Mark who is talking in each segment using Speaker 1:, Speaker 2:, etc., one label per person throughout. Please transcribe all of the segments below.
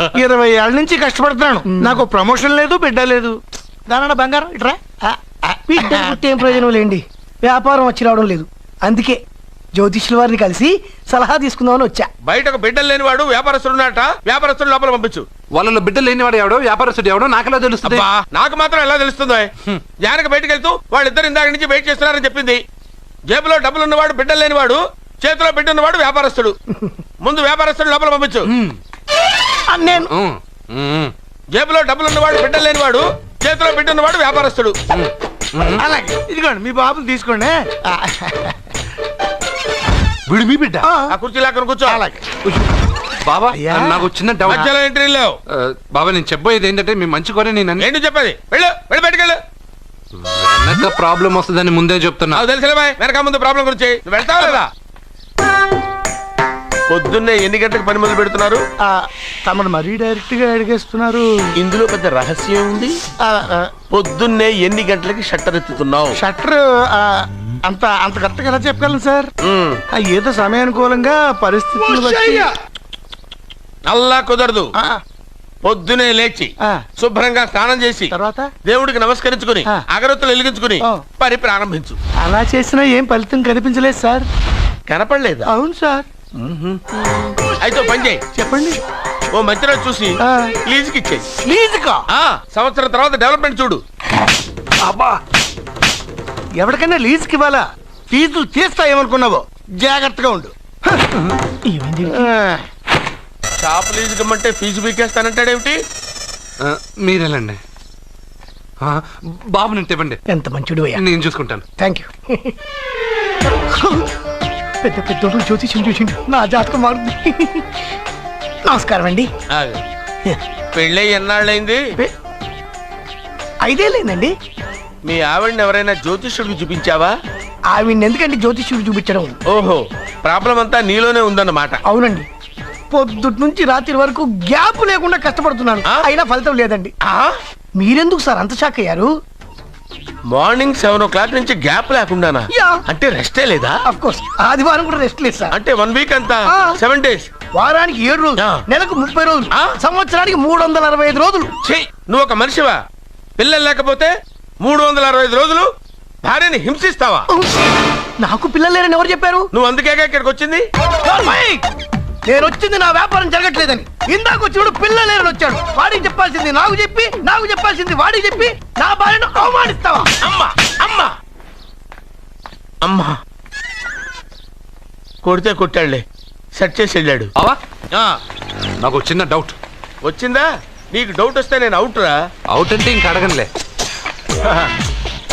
Speaker 1: 20 ఏళ్ళ నుంచి కష్టపడుతున్నాను. నాకు ప్రమోషన్ లేదు, బిడ్డ లేదు. దానన్న బంగారం ఇట్రా.
Speaker 2: బిడ్డ పుట్టి ఏం ప్రయోజనం లేండి, వ్యాపారం వచ్చి రావడం లేదు. అందుకే జ్యోతిష్యుల వారిని కలిసి సలహా తీసుకుందామని వచ్చా.
Speaker 3: బయటకు బిడ్డలు లేనివాడు వ్యాపారస్తుడు ఉన్నట. వ్యాపారస్తుడు లోపల పంపించు.
Speaker 4: వాళ్ళలో బిడ్డలు లేనివాడు ఎవడో వ్యాపారస్తుడు ఎవడో నాకెలా తెలుస్తుంది?
Speaker 3: నాకు మాత్రం ఎలా తెలుస్తుందో? జానకి బయటకు వెళ్తూ వాళ్ళిద్దరు ఇందాక నుంచి వెయిట్ చేస్తున్నారని చెప్పింది. జేబులో డబ్బులు ఉన్నవాడు బిడ్డలు లేనివాడు, చేతిలో బిడ్డ ఉన్నవాడు వ్యాపారస్తుడు. ముందు వ్యాపారస్తుడు లోపల పంపించు.
Speaker 2: నేను
Speaker 3: జేబులో డబ్బులు ఉన్నవాడు బిడ్డలు లేనివాడు, చేతిలో బిడ్డ ఉన్నవాడు వ్యాపారస్తుడు.
Speaker 1: అలాగే ఇదిగోండి మీ బాబుని తీసుకోండి.
Speaker 4: వీడు మీ బిడ్డ?
Speaker 3: ఆ కుర్చీ లాక్కను కూర్చో.
Speaker 1: అలాగే
Speaker 4: బాబా నాకు చిన్న డౌట్.
Speaker 3: మధ్యలో ఎంట్రీ లేవు.
Speaker 4: బాబా నేను చెప్పబోయేది ఏంటంటే మీ మంచి కోరే నేను
Speaker 3: ఏంటి చెప్పేది? వెళ్ళు వెళ్ళి బయటకు వెళ్ళు.
Speaker 4: వెనక ప్రాబ్లం వస్తుందని ముందే చెప్తున్నా.
Speaker 3: నాకు తెలుసులే బాయ్, వెనక ముందు ప్రాబ్లం గురించి. నువ్వు వెళ్తావా లేదా? పొద్దున్నే ఎన్ని గంటలకు పని మొదలు పెడుతున్నారు?
Speaker 1: తమను మరీ డైరెక్ట్ గా అడిగేస్తున్నారు.
Speaker 3: ఇందులో పెద్ద రహస్యం ఉంది. పొద్దున్నే ఎన్ని గంటలకి షట్టర్ ఎత్తుతున్నావు?
Speaker 1: షట్టర్ అంత అంత కరెక్ట్గా ఎలా చెప్పగలను సార్? ఏదో సమయానుకూలంగా పరిస్థితులు బట్టి.
Speaker 3: అల్లా కుదరదు. పొద్దునే లేచి శుభ్రంగా స్నానం చేసి
Speaker 1: తర్వాత
Speaker 3: దేవుడికి నమస్కరించుకుని అగరొత్తులు వెలిగించుకుని పని ప్రారంభించు.
Speaker 1: అలా చేసినా ఏం ఫలితం కనిపించలేదు సార్.
Speaker 3: కనపడలేదు?
Speaker 1: అవును సార్.
Speaker 3: అయితే పని చేయి.
Speaker 1: చెప్పండి.
Speaker 3: ఓ మంచి రోజు చూసి లీజుకి ఇచ్చేయి.
Speaker 1: లీజుకా?
Speaker 3: సంవత్సరం తర్వాత డెవలప్మెంట్ చూడు.
Speaker 1: అబ్బా, ఎవరికైనా లీజుకి ఇవ్వాలా? ఫీజులు తీస్తాయేమనుకున్నావో, జాగ్రత్తగా ఉండు. షాప్ లీజుకి ఇమ్మంటే ఫీజు పీకేస్తానంటాడేమిటి?
Speaker 4: మీరేలండి బాబు, నేను తెప్పండి.
Speaker 2: ఎంత మంచిడు అయ్యా,
Speaker 4: నేను చూసుకుంటాను.
Speaker 2: Thank you. పెద్ద పెద్దోడు జ్యోతిష్యం చూసిండు, నా జాతకం మారుంది. నమస్కారం అండి.
Speaker 3: పెళ్ళి ఎన్నాళ్ళైంది?
Speaker 2: 5 ఏళ్ళైందండి.
Speaker 3: మీ ఆవిడని ఎవరైనా జ్యోతిష్యుడికి చూపించావా?
Speaker 2: ఆవిడ ఎందుకండి జ్యోతిష్యుడు చూపించడం?
Speaker 3: ఓహో, ప్రాబ్లం అంతా నీలోనే ఉందన్నమాట.
Speaker 2: అవునండి, పొద్దుటి నుంచి రాత్రి వరకు గ్యాప్ లేకుండా కష్టపడుతున్నాను, అయినా ఫలితం లేదండి. మీరెందుకు సార్ అంత షాక్ అయ్యారు?
Speaker 3: మార్నింగ్ 7 o'clock నుంచి గ్యాప్ లేకుండానా? అంటే రెస్టే లేదా?
Speaker 2: ఆఫ్ కోర్స్, ఆదివారం కూడా రెస్ట్ లేదు సార్.
Speaker 3: అంటే 1 week అంతా 7 days.
Speaker 2: వారానికి 7 రోజులు, నెలకు 30 రోజులు, సంవత్సరానికి 365 రోజులు.
Speaker 3: నువ్వు ఒక మనిషివా? పిల్లలు లేకపోతే 365 రోజులు భార్యని హింసిస్తావా?
Speaker 2: నాకు పిల్లలు లేరని ఎవరు చెప్పారు?
Speaker 3: నువ్వు అందుకేగా ఇక్కడికి వచ్చింది.
Speaker 2: నేను వచ్చింది నా వ్యాపారం జరగట్లేదని. ఇందాక వచ్చినప్పుడు పిల్లలు లేరని వచ్చాడు. వాడికి చెప్పాల్సింది నాకు చెప్పి, నాకు చెప్పాల్సింది వాడికి చెప్పి నా భార్యను అవమానిస్తావా?
Speaker 3: అమ్మా అమ్మా అమ్మా, కొడితే కొట్టాడులే, సెట్ చేసి వెళ్ళాడు.
Speaker 4: నాకు చిన్న డౌట్
Speaker 3: వచ్చిందా? నీకు డౌట్ వస్తే నేను అవుట్ రా.
Speaker 4: అవుట్ అంటే ఇంక అడగనులే.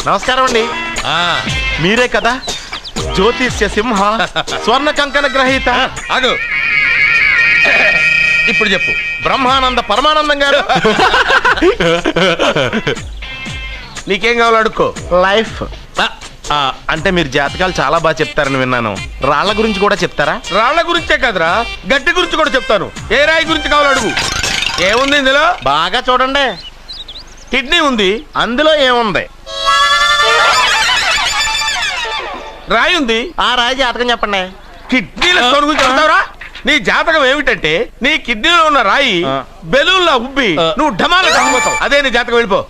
Speaker 3: నమస్కారం అండి. మీరే కదా జ్యోతిష్య సింహ స్వర్ణ కంకణ గ్రహీత? అదు ఇప్పుడు చెప్పు. బ్రహ్మానంద పరమానందం గారు. నీకేం కావాలో అడుక్కో.
Speaker 5: లైఫ్ అంటే మీరు జాతకాలు చాలా బాగా చెప్తారని విన్నాను. రాళ్ల గురించి కూడా చెప్తారా?
Speaker 3: రాళ్ల గురించే కదరా, గట్టి గురించి కూడా చెప్తాను. ఏ రాయి గురించి కావాలో అడుగు. ఏముంది ఇందులో?
Speaker 5: బాగా చూడండి.
Speaker 3: కిడ్నీ ఉంది.
Speaker 5: అందులో ఏముంది?
Speaker 3: రాయి ఉంది.
Speaker 5: ఆ రాయి జాతకం చెప్పండి.
Speaker 3: కిడ్నీల స్టోన్ గురించి చెప్తావురా? నీ జాతకం ఏమిటంటే నీ కిడ్నీలో ఉన్న రాయి బెలూన్లా ఉబ్బి నువ్వు ఢమాల తగ్గిపోతావు. అదే నీ జాతకం. వెళ్ళిపో.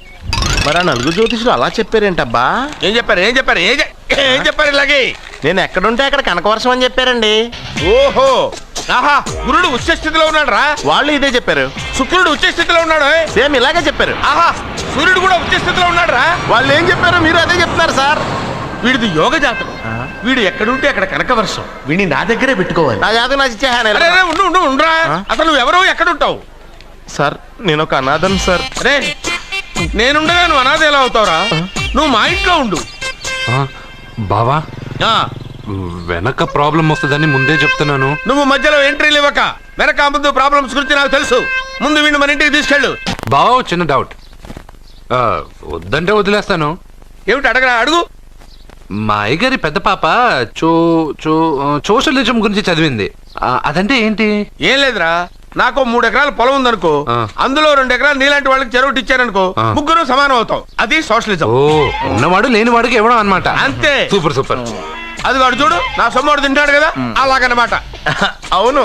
Speaker 5: మరి ఆ 4 జ్యోతిషులు అలా చెప్పారేంటబ్బా?
Speaker 3: ఏం చెప్పారు? ఏం చెప్పారు? ఏం చెప్పారు? ఇలాగే
Speaker 5: నేను ఎక్కడుంటే అక్కడ కనకవర్షం అని చెప్పారండి.
Speaker 3: ఓహో, ఆహా, గురుడు ఉచ్చ స్థితిలో ఉన్నాడు రా.
Speaker 5: వాళ్ళు ఇదే చెప్పారు.
Speaker 3: శుక్రుడు ఉచ్చ స్థితిలో ఉన్నాడు.
Speaker 5: సేమ్ ఇలాగే చెప్పారు.
Speaker 3: ఆహా, సూర్యుడు కూడా ఉచ్చ స్థితిలో ఉన్నాడు రా.
Speaker 5: వాళ్ళు ఏం చెప్పారు మీరు అదే చెప్తున్నారు సార్.
Speaker 3: వీడిది యోగ జాతకం. వీడు ఎక్కడుంటే అక్కడ కనకవర్షం. వీడిని నా దగ్గరే పెట్టుకోవాలి.
Speaker 5: నా జాతకం నాకు ఇచ్చేహాను.
Speaker 3: ఉండరా. అసలు నువ్వెవరో ఎక్కడుంటావు?
Speaker 5: సార్ నేను ఒక అనాథం సార్.
Speaker 3: అరే, నేనుండగా నువ్వు అనాథ ఎలా అవుతావురా? నువ్వు మా ఇంట్లో ఉండు.
Speaker 4: బావా, వెనక ప్రాబ్లం వస్తుందని ముందే చెప్తున్నాను.
Speaker 3: నువ్వు మధ్యలో ఎంట్రీలు ఇవ్వక. వెనక ముందు ప్రాబ్లమ్స్ గురించి నాకు తెలుసు. ముందు వీడిని మన ఇంటికి తీసుకెళ్ళు.
Speaker 4: బావా, చిన్న డౌట్. వద్దంటే వదిలేస్తాను.
Speaker 3: ఏమిటి అడగరా? అడుగు.
Speaker 4: మా అయ్యగారి పెద్ద పాప సోషలిజం గురించి చదివింది. అదంటే ఏంటి?
Speaker 3: ఏం లేదురా, నాకు 3 ఎకరాల పొలం ఉందనుకో, అందులో 2 ఎకరాలు నీలాంటి వాళ్ళకి చెరువు ఇచ్చారనుకో, ముగ్గురు సమానం అవుతాం. అది సోషలిజం.
Speaker 4: ఓ, ఉన్నవాడు లేని వాడికి ఇవ్వడం అన్నమాట.
Speaker 3: అంతే.
Speaker 4: Super super.
Speaker 3: అది వాడు చూడు, నా సొమ్మడు తింటాడు కదా, అలాగనమాట.
Speaker 5: అవును,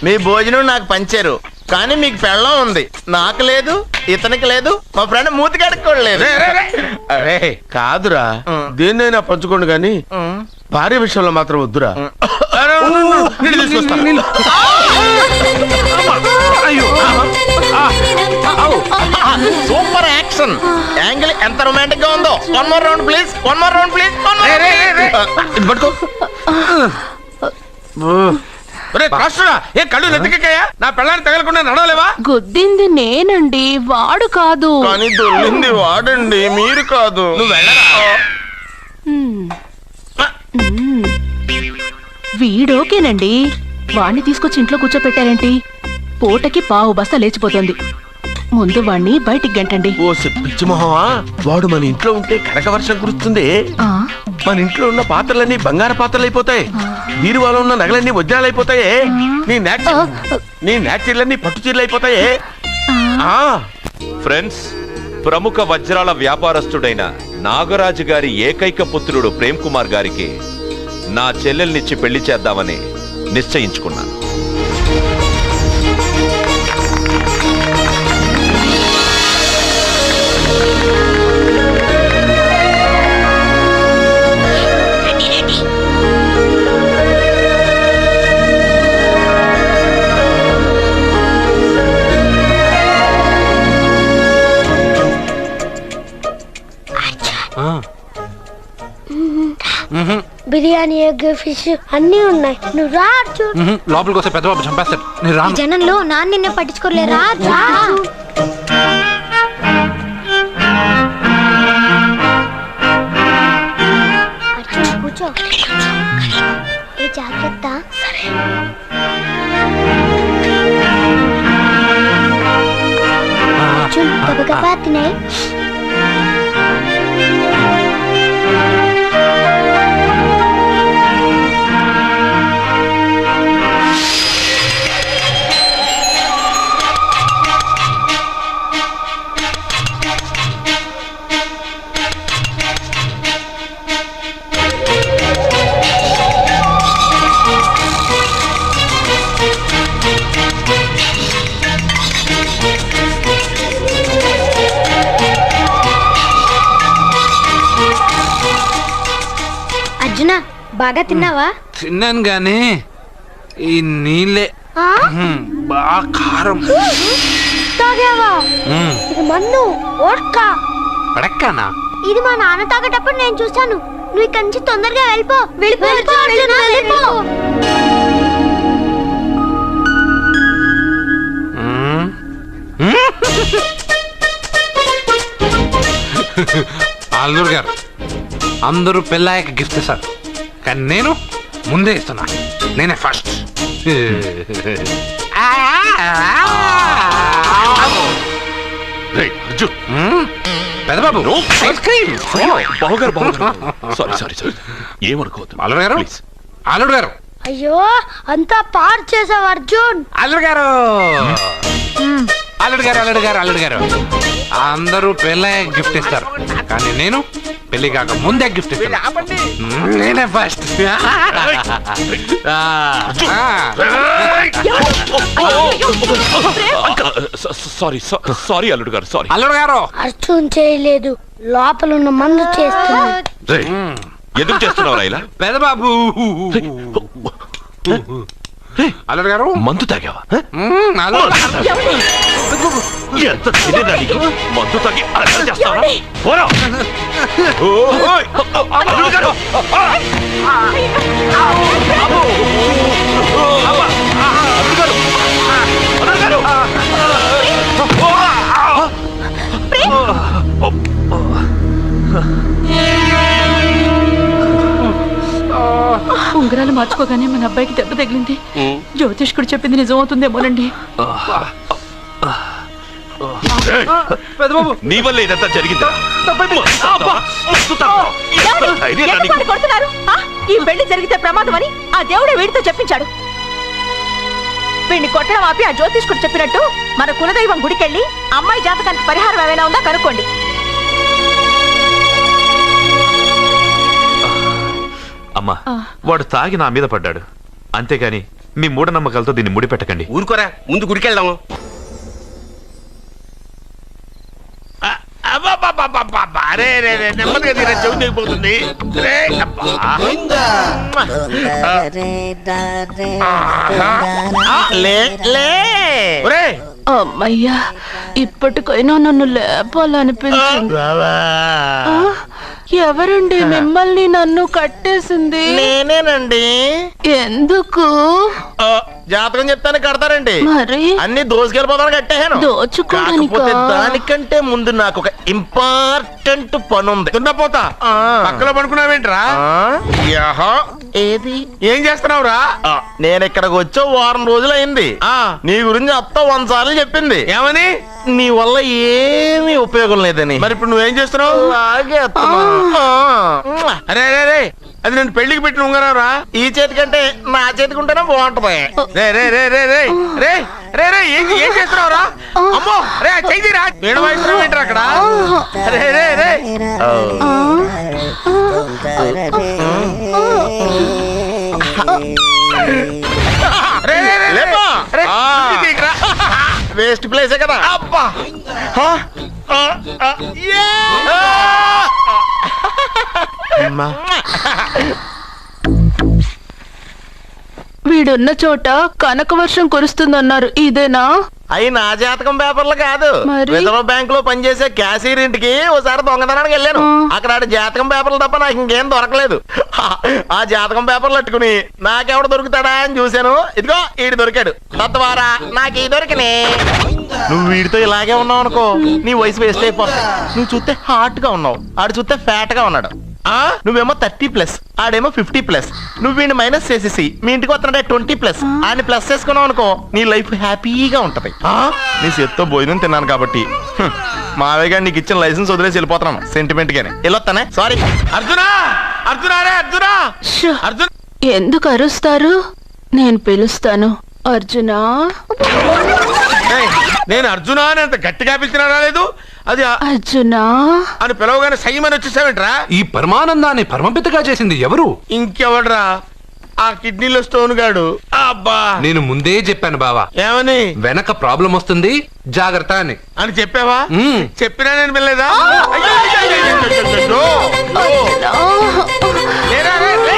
Speaker 5: మీ భోజనం నాకు పంచారు. కానీ మీకు పెళ్ళం ఉంది, నాకు లేదు, ఇతనికి లేదు, మా ఫ్రెండ్ మూతి కడుక్కోలేదు.
Speaker 3: అరే కాదురా, దేన్నైనా పంచుకోండి కానీ భార్య విషయంలో మాత్రం వద్దురా. నీళ్ళు తీసుకొస్తా.
Speaker 5: సూపర్ యాక్షన్ యాంగిల్ ఎంత రొమాంటిక్ గా ఉందో. One more round please, one more round please.
Speaker 3: ఇది పట్టుకో. ఒరే రాష్ట్రుడా, ఏ కళ్ళు నెత్తికెక్కాయా? నా పెళ్ళాన్ని తగలకుండా నడవలేవా?
Speaker 6: గుద్దింది నేనండి, వాడు కాదు.
Speaker 5: కానీ దొల్లింది వాడండి, మీరు కాదు.
Speaker 3: నువ్వు వెళ్ళరా?
Speaker 6: వీడోకేనండి, వాణ్ణి తీసుకొచ్చి ఇంట్లో కూర్చోపెట్టారేంటి? పూటకి పావు బస్తా లేచిపోతుంది. ముందు వాణ్ణి బయటికి గంటండి.
Speaker 3: ఓ పిచ్చి మొహమా, వాడు మన ఇంట్లో ఉంటే కనక వర్షం కురుస్తుంది.
Speaker 6: ఆ,
Speaker 3: మన ఇంట్లో ఉన్న పాత్రలన్నీ బంగారు పాత్రలు అయిపోతాయి, బీరువాలో ఉన్న నగలన్నీ వజ్రాలు అయిపోతాయి, నీ నాచీర్లన్నీ పట్టు చీరలు అయిపోతాయి.
Speaker 7: ఫ్రెండ్స్, ప్రముఖ వజ్రాల వ్యాపారస్తుడైన నాగరాజు గారి ఏకైక పుత్రుడు ప్రేమ్ కుమార్ గారికి నా చెల్లెల్నిచ్చి పెళ్లి చేద్దామని నిశ్చయించుకున్నాను.
Speaker 8: బిర్యానీ, ఎగ్, ఫిష్ అన్నీ ఉన్నాయి. నువ్వు రా అర్జున్.
Speaker 4: లోపలికి వస్తే పెద్ద బాబు చంపేస్తాడు. నేను రాను.
Speaker 8: జనంలో నాన్న నిన్నే పట్టించుకోలే. రా రా. అర్జున్ కూర్చో. ఏ జాగ్రత్త. అర్జున్ గబగబా తినే. బాగా తిన్నావా?
Speaker 4: తిన్నాను గానీ ఈ నీళ్ళే బాగా కారం.
Speaker 8: తాగావా? ఇది మన్ను ఓడ్కా.
Speaker 4: పడక్కానా?
Speaker 8: ఇది మా నాన్న తాగేటప్పుడు నేను చూశాను. నువ్వు ఇక్కడి నుంచి తొందరగా వెళ్ళిపో. వెళ్ళిపో.
Speaker 4: అల్లుడు గారు, అందరూ పెళ్ళాయక గిఫ్ట్ ఇస్తారు, కానీ నేను ముందే ఇస్తున్నా. నేనే ఫస్ట్. పెద్దబాబు ఐస్ క్రీమ్.
Speaker 7: ఏమనుకోవద్దు
Speaker 4: అల్లుడు గారు, అల్లుడు గారు.
Speaker 8: అయ్యో, అంతా పాడు చేసావు అర్జున్.
Speaker 4: అల్లుడు గారు, అల్లుడు గారు, అల్లుడు గారు, అల్లుడు గారు, అందరూ పెళ్ళాయక గిఫ్ట్ ఇస్తారు, కానీ నేను పెళ్లి కాక ముందే గిఫ్ట్ ఇస్తాను. నేనే ఫస్ట్.
Speaker 7: సారీ అల్లుడు గారు, సారీ.
Speaker 4: అల్లుడు గారు,
Speaker 8: అర్జున్ చేయలేదు, లోపల ఉన్న మందు చేస్తున్నాడు.
Speaker 7: ఎందుకు చేస్తున్నావు ఇలా?
Speaker 4: పెద్దబాబు. అల్లుడు గారు,
Speaker 7: మందు తాగావా?
Speaker 5: ఎంత తెలియదా నీకు? మందు తాగి అలసట చేస్తావా? పోరా. ఓయ్, అల్లుడు గారు. అల్లుడు గారు. అల్లుడు గారు.
Speaker 6: ఉంగరాలు మార్చుకోగానే మన అబ్బాయికి దెబ్బ తగిలింది. జ్యోతిష్కుడు చెప్పింది నిజం అవుతుందేమోనండి.
Speaker 7: నీ వల్ల ఇదంతా జరిగింది.
Speaker 6: ఈ పెళ్లి జరిగితే ప్రమాదం అని ఆ దేవుడే వీడితో చెప్పించాడు. వీడిని కొట్టడం ఆపి ఆ జ్యోతిష్కుడు చెప్పినట్టు మన కులదైవం గుడికెళ్ళి అమ్మాయి జాతకానికి పరిహారం ఏమైనా ఉందా కనుక్కోండి.
Speaker 7: అమ్మా, వాడు తాగి నా మీద పడ్డాడు, అంతేగాని మీ మూఢనమ్మకాలతో దీన్ని ముడిపెట్టకండి.
Speaker 5: ఊరుకోరా, ముందు గుడికెళ్దాము. అరే రే రే, నెమ్మదిగా తీరా, చెవి తెగిపోతుంది. రే, అబ్బా. లే లే. ఒరేయ్,
Speaker 9: అమ్మయ్యా, ఇప్పటికైనా నన్ను లేపాలనిపించింది. ఆ, ఎవరండి మిమ్మల్ని నన్ను కట్టేసింది?
Speaker 2: నేనేనండి.
Speaker 9: ఎందుకు?
Speaker 2: జాతకం చెప్తాను కడతారండి.
Speaker 9: మరి
Speaker 2: అన్ని దోసుకెళ్ళిపోతాను కట్టేహాను.
Speaker 9: దోచుకోవడానికా?
Speaker 2: కాకపోతే దానికంటే ముందు నాకు ఒక ఇంపార్టెంట్ పని ఉంది.
Speaker 3: దున్నపోతా పక్కలో పడుకున్నావేంట్రా?
Speaker 2: ఏది?
Speaker 3: ఏం చేస్తున్నావురా?
Speaker 2: నేను ఇక్కడికి వచ్చి వారం రోజులు అయింది. నీ గురించి అత్త 100 సార్లు చెప్పింది.
Speaker 3: ఏమని?
Speaker 2: నీ వల్ల ఏమీ ఉపయోగం లేదని.
Speaker 3: మరి ఇప్పుడు నువ్వేం చేస్తున్నావు?
Speaker 2: అలాగే
Speaker 3: అరే అరే అరే, అది నేను పెళ్లికి పెట్టిన ఉంగరారా?
Speaker 2: ఈ చేతి కంటే నా చేతికి ఉంటేనే బాగుంటది.
Speaker 3: రే రే రే రే రే రే రే రే, ఏం చేస్తున్నావురా? అమ్మో, రే చెయ్యిరా. వేణ వాయిస్తున్నావు ఏంట్రా అక్కడ? రే రే రే రే రే రే
Speaker 2: లేపా.
Speaker 3: రే, ఇది తీయకురా.
Speaker 2: వేస్ట్ ప్లేసే కదా.
Speaker 3: అబ్బా.
Speaker 9: వీడున్న చోట కనక వర్షం కురుస్తుందన్నారు, ఇదేనా?
Speaker 2: అయి నా జాతకం పేపర్లు కాదు.
Speaker 9: మరి?
Speaker 2: రిజర్వ్ బ్యాంక్ లో పనిచేసే క్యాషియర్ ఇంటికి ఓసారి దొంగతనానికి వెళ్ళాను. అక్కడ ఆడి జాతకం పేపర్లు తప్ప నాకు ఇంకేం దొరకలేదు. ఆ జాతకం పేపర్లు పట్టుకుని నాకెవడు దొరుకుతాడా అని చూశాను. ఇదిగో ఈడు దొరికాడు. తత్వారా నాకు ఈ దొరికినే. నువ్వు వీడితో ఇలాగే ఉన్నావు అనుకో, నీ వయసు వేస్ట్ అయిపోతుంది. నువ్వు చూస్తే హాట్ గా ఉన్నావు, ఆడు చూస్తే ఫ్యాట్ గా ఉన్నాడు. నువ్వేమో 30+, ఆడేమో 50+. నువ్వు వీడిని మైనస్ చేసేసి మీ ఇంటికి వస్తున్నాడే 20+, ఆయన ప్లస్ చేసుకున్నావు అనుకో, నీ లైఫ్ హ్యాపీగా ఉంటది. నీ చేత్తో భోజనం తిన్నాను కాబట్టి మావయ్య గారు నీకు ఇచ్చిన లైసెన్స్ వదిలేసి వెళ్ళిపోతున్నాను సెంటిమెంట్ గానే. వెళ్ళొస్తానే. సారీ.
Speaker 3: అర్జునా, అర్జునా రే అర్జునా,
Speaker 9: షో,
Speaker 3: అర్జున్.
Speaker 9: ఎందుకు అరుస్తారు? నేను పిలుస్తాను. అర్జునా.
Speaker 3: ఏయ్, నేను అర్జునా అని అంత గట్టిగా పిలిచినా రాలేదు. అది
Speaker 9: అర్జునా
Speaker 3: అని పిలవగానే సైమని వచ్చేసావేంట్రా?
Speaker 4: ఈ పరమానందాన్ని పరమపితగా చేసింది ఎవరు?
Speaker 3: ఇంకెవడ్రా? ఆ కిడ్నీలో స్టోన్ గాడు. అబ్బా,
Speaker 4: నేను ముందే చెప్పాను బావా,
Speaker 3: ఏమని?
Speaker 4: వెనక ప్రాబ్లం వస్తుంది, జాగ్రత్త అని.
Speaker 3: అని చెప్పావా?
Speaker 4: మ్మ్.
Speaker 3: చెప్పినా నేను వెళ్ళలేదా? అయ్యో, అయ్యో, అయ్యో, అయ్యో, అయ్యో, అయ్యో. లేరా, రే, రే.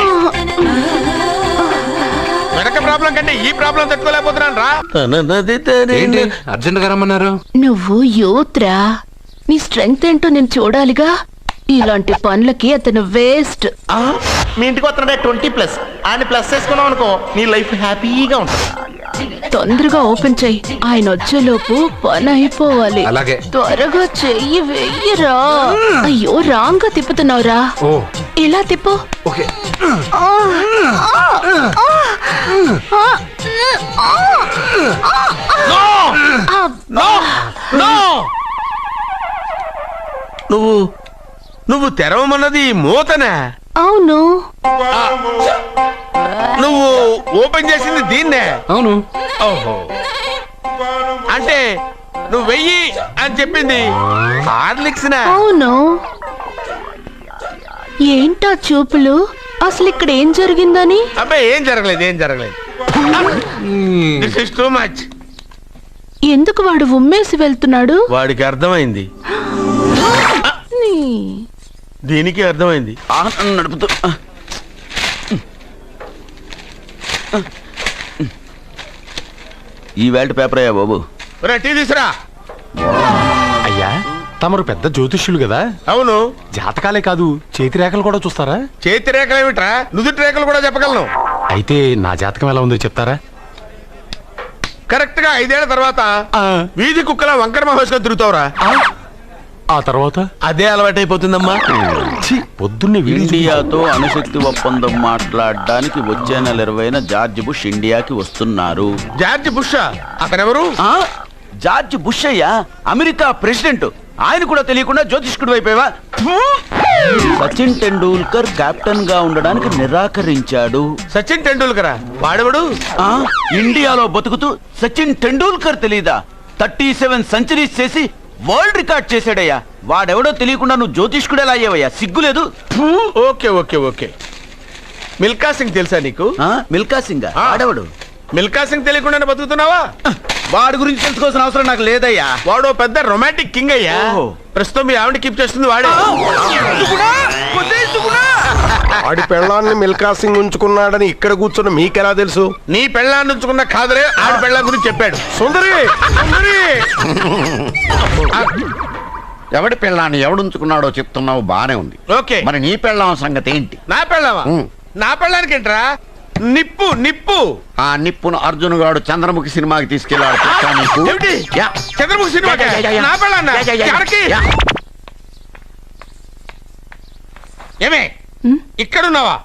Speaker 3: వెనక ప్రాబ్లం కంటే ఈ ప్రాబ్లం తట్టుకోలేకపోతున్నాను రా.
Speaker 4: ఏంటి అర్జెంట్ గా రమ్మన్నారు?
Speaker 9: నువ్వు యూత్రా, నీ స్ట్రెంగ్త్ ఏంటో నేను చూడాలిగా. ఇలాంటి పనులకి అతను వేస్ట్.
Speaker 2: మీ ఇంటికి వస్తున్నాడే 20+, ఆయన ప్లస్ చేసుకున్నావు అనుకో, నీ లైఫ్ హ్యాపీగా ఉంటుంది.
Speaker 9: తొందరగా ఓపెన్ చెయ్యి, ఆయన వచ్చేలోపు పని అయిపోవాలి.
Speaker 4: అలాగే.
Speaker 9: త్వరగా చెయ్యి వెయ్యరా. అయ్యో, రాంగ్ గా తిప్పుతున్నావురా.
Speaker 4: ఓ,
Speaker 9: ఇలా తిప్పు.
Speaker 4: ఓకే.
Speaker 3: నువ్వు తెరవమన్నది మూతనే.
Speaker 9: అవును.
Speaker 3: నువ్వు ఓపెన్ చేసింది దీన్నే.
Speaker 4: అవును.
Speaker 3: ఓహో, అంటే నువ్వు వెయ్యి అని చెప్పింది హార్లిక్స్.
Speaker 9: అవును. ఏంటా చూపులు? అసలు ఇక్కడ ఏం జరిగిందని?
Speaker 3: అబ్బాయి, ఏం జరగలేదు, ఏం జరగలేదు. This is too much.
Speaker 9: ఎందుకు వాడు ఉమ్మేసి వెళ్తున్నాడు?
Speaker 3: వాడికి అర్థమైంది, దీనికి అర్థమైంది.
Speaker 5: నడుపుతూ ఈ వేల్ట్ పేపర్ అయ్యా బాబు.
Speaker 3: టీ తీసురా.
Speaker 1: అయ్యా, తమరు పెద్ద జ్యోతిష్యులు కదా.
Speaker 3: అవును.
Speaker 1: జాతకాలే కాదు, చేతి రేఖలు కూడా చూస్తారా?
Speaker 3: చేతి రేఖలు ఏమిట్రా, నుదుటి రేఖలు కూడా చెప్పగలను.
Speaker 1: అయితే నా జాతకం ఎలా ఉందో చెప్తారా?
Speaker 3: కరెక్ట్ గా 5 ఏళ్ల తర్వాత వీధి కుక్కల వంకర మహేష్గా తిరుగుతావురా.
Speaker 1: ఆ తర్వాత
Speaker 3: అదే అలవాటైపోతుందమ్మా.
Speaker 1: పొద్దున్నే
Speaker 5: ఇండియాతో అణుశక్తి ఒప్పందం మాట్లాడడానికి వచ్చే నెల 20న జార్జ్ బుష్ ఇండియాకి వస్తున్నారు.
Speaker 3: జార్జ్ బుష్ అతనెవరు?
Speaker 5: జార్జ్ బుష్ అయ్యా, అమెరికా ప్రెసిడెంట్. ఆయన కూడా తెలియకుండా జ్యోతిష్కుడు అయిపోయావా? సచిన్ టెండూల్కర్ కెప్టెన్ గా ఉండడానికి నిరాకరించాడు.
Speaker 3: సచిన్ టెండూల్కరా? వాడెవడు?
Speaker 5: ఇండియాలో బతుకుతూ సచిన్ టెండూల్కర్ తెలీదా? 37 సెంచరీస్ చేసి వరల్డ్ రికార్డ్ చేశాడయ్యా. వాడెవడో తెలియకుండా నువ్వు జ్యోతిష్కుడు ఎలా అయ్యావయ్యా? సిగ్గులేదు?
Speaker 3: Okay okay okay. Milkha Singh తెలుసా నీకు?
Speaker 5: మిల్కా సింగ్ ఆడవడు?
Speaker 3: మిల్కా సింగ్ తెలియకుండానే బతుకుతున్నావా?
Speaker 5: వాడి గురించి తెలుసుకోవాల్సిన అవసరం నాకు లేదయ్యా.
Speaker 3: వాడు పెద్ద రొమాంటిక్ కింగ్ అయ్యా.
Speaker 5: ఓహో.
Speaker 3: ప్రస్తుతం మీ ఆవిడ కీప్ చేస్తుంది వాడే.
Speaker 10: ఆడి పెళ్ళాన్ని మిల్కా సింగ్ ఉంచుకున్నాడని ఇక్కడ కూర్చున్న మీకెలా తెలుసు?
Speaker 3: నీ పెళ్ళాన్ని ఉంచుకున్న కాదరే ఆడి పెళ్ళాం గురించి చెప్పాడు.
Speaker 10: సుందరి
Speaker 11: ఎవడి పెళ్ళాన్ని ఎవడుంచుకున్నాడో చెప్తున్నావు బానే ఉంది.
Speaker 3: ఓకే,
Speaker 11: మరి నీ పెళ్ళాం సంగతి ఏంటి?
Speaker 3: నా పెళ్ళామా? నా పెళ్ళానికి ఏంట్రా? నిప్పు నిప్పు.
Speaker 11: ఆ నిప్పును అర్జున్ గాడు చంద్రముఖి సినిమాకి తీసుకెళ్లాడు. తెలుసా నీకు?
Speaker 3: ఏమిటి?
Speaker 11: యా.
Speaker 3: చంద్రముఖి సినిమా నా పెళ్ళాన్నా? ఎక్కడికి? ఏమే ఇక్కడున్నావా?